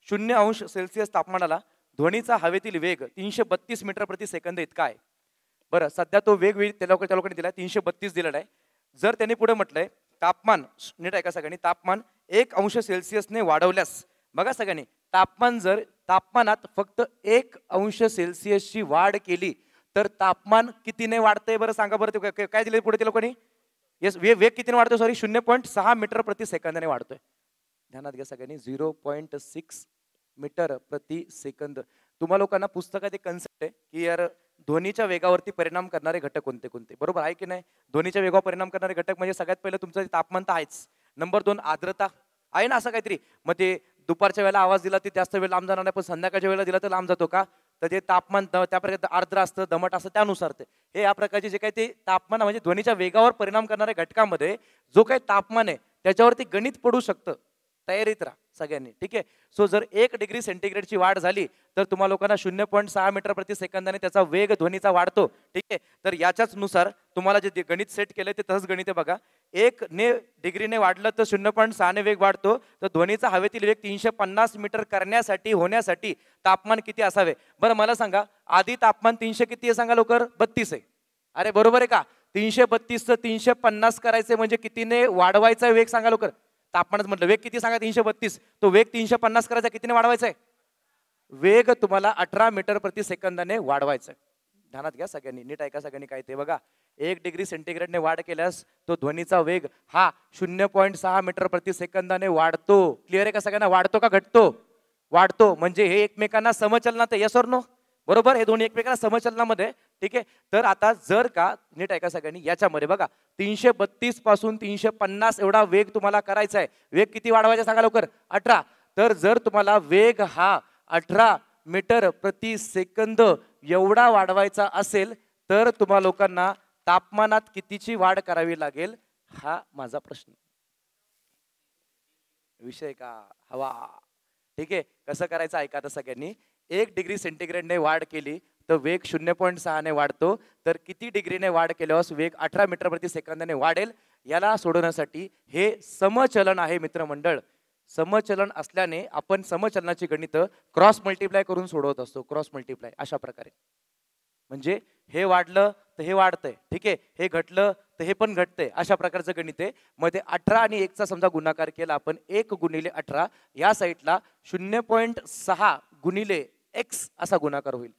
A: 0° तापमानाला ध्वनीचा हवेतील वेग 332 मीटर प्रति सेकंद इतका आहे. बरं, सध्या तो वेग त्या लोकांनी दिलाय 332 दिलेला आहे. जर त्यांनी पुढे म्हटलंय तापमान, नीट ऐका सगळ्यांनी, तापमान 1° ने वाढवल्यास, बघा सगळ्यांनी, तापमानात फक्त 1° वाढ केली तर तापमान कितीने वाढतंय बरं सांगा बरं? काय दिले पुढे ते लोकांनी? येस, वेग कितीने वाढतोय? सॉरी, 0.6 मीटर प्रति सेकंदाने वाढतोय. ध्यानात घ्या सगळ्यांनी, 0.6 मीटर प्रति सेकंद. तुम्हा लोकांना पुस्तकात एक कन्सेप्ट आहे की यार ध्वनीच्या वेगावरती परिणाम करणारे घटक कोणते कोणते, बरोबर आहे की नाही? ध्वनीच्या वेगावर परिणाम करणारे घटक म्हणजे सगळ्यात पहिलं तुमचं तापमान तर आहेच. नंबर 2 आर्द्रता आहे ना, असं काहीतरी. मग ते दुपारच्या वेळेला आवाज दिला ते जास्त वेळ लांब जाणार नाही, पण संध्याकाळच्या वेळेला दिला तर लांब जातो का? तर ते तापमान त्या प्रकारे आर्द्र असतं, दमट असतं, त्यानुसार ते हे या प्रकारचे जे काही ते तापमान म्हणजे ध्वनीच्या वेगावर परिणाम करणाऱ्या घटकामध्ये जो काही तापमान आहे त्याच्यावरती गणित पडू शकतं. तयारीत राहा सगळ्यांनी, ठीक आहे? सो जर 1°C वाढ झाली तर तुम्हा लोकांना 0.6 मीटर प्रति सेकंदाने त्याचा वेग ध्वनीचा वाढतो, ठीक आहे? तर याच्याच नुसार तुम्हाला जे गणित सेट केलंय ते तसंच गणित आहे बघा. 1° वाढलं तर 0.6 ने वेग वाढतो. तर ध्वनीचा हवेतील वेग 350 मीटर करण्यासाठी होण्यासाठी तापमान किती असावे? बरं मला सांगा, आधी तापमान 300 किती आहे सांगा लवकर? 32 आहे. अरे बरोबर आहे का? 332 चं 350 करायचे म्हणजे कितीने वाढवायचा वेग सांगा लवकर? तापमानच म्हटलं, वेग किती सांगा? 332. तो वेग 350 करायचा, कितीने वाढवायचा आहे? वेग तुम्हाला 18 मीटर प्रति सेकंदाने वाढवायचा आहे. ध्यानात घ्या सगळ्यांनी, नीट ऐका सगळ्यांनी काय ते बघा. 1° ने वाढ केल्यास तो ध्वनीचा वेग हा 0.6 मीटर प्रति सेकंदाने वाढतो. क्लिअर आहे का सगळ्यांना? वाढतो का घटतो? वाढतो. म्हणजे हे एकमेकांना समचलनात आहे, यस ऑर नो? बरोबर, हे दोन्ही एकमेकांना समचलनामध्ये, ठीक आहे? तर आता जर का, नीट ऐका सगळ्यांनी, याच्यामध्ये बघा 332 पासून 350 एवढा वेग तुम्हाला करायचा आहे. वेग किती वाढवायचा सांगा लवकर? 18. तर जर तुम्हाला वेग हा 18 मीटर प्रति सेकंद एवढा वाढवायचा असेल तर तुम्हा लोकांना तापमानात कितीची वाढ करावी लागेल हा माझा प्रश्न. विषय का हवा. ठीक आहे, कसं करायचं ऐका आता सगळ्यांनी. 1 डिग्री सेंटीग्रेडने वाढ केली तर वेग 0.6 ने वाढतो. तर किती डिग्रीने वाढ केल्यास वेग 18 मीटर प्रति सेकंदाने वाढेल, याला सोडवण्यासाठी हे समचलन आहे मित्रमंडळ. समचलन असल्याने आपण समचलनाची गणित क्रॉस मल्टिप्लाय करून सोडवत असतो. क्रॉस मल्टिप्लाय अशा प्रकारे. म्हणजे हे वाढलं तर हे वाढतंय, ठीक आहे, हे घटलं तर हे पण घटतंय, अशा प्रकारचं गणित आहे. मध्ये 18 आणि 1 चा समजा गुणाकार केला आपण, 1 गुणिले 18 या साईडला 0.6 गुणिले x असा गुणाकार होईल.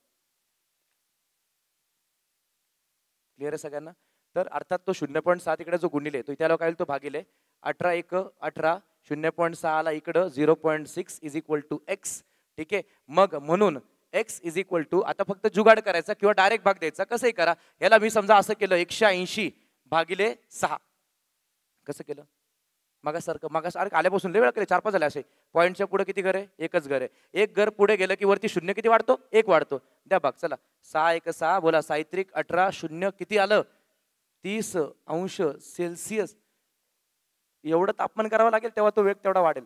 A: क्लिअर आहे सगळ्यांना. तर अर्थात तो 0.7 इकडे जो गुणिले तो त्याला काय होईल, तो भागिले 18 1 18, 0.6 ला इकडं 0.6 इज इक्वल टू x. ठीक आहे, मग म्हणून x इज इक्वल टू, आता फक्त जुगाड करायचा किंवा डायरेक्ट भाग द्यायचा, कसंही करा. याला मी समजा असं केलं 180 भागिले 6. कसं केलं मागासारखं आल्यापासून लय वेळा केले, 4-5 झाले असे. पॉईंटच्या पुढे किती घर आहे, एकच घर आहे. एक घर पुढे गेलं की वरती शून्य किती वाढतो, 1 वाढतो. द्या भाग, चला 6 1 6, बोला साहित्रिक 18 शून्य किती आलं, 30 अंश सेल्सिअस. एवढं तापमान करावं लागेल तेव्हा तो वेग तेवढा वाढेल.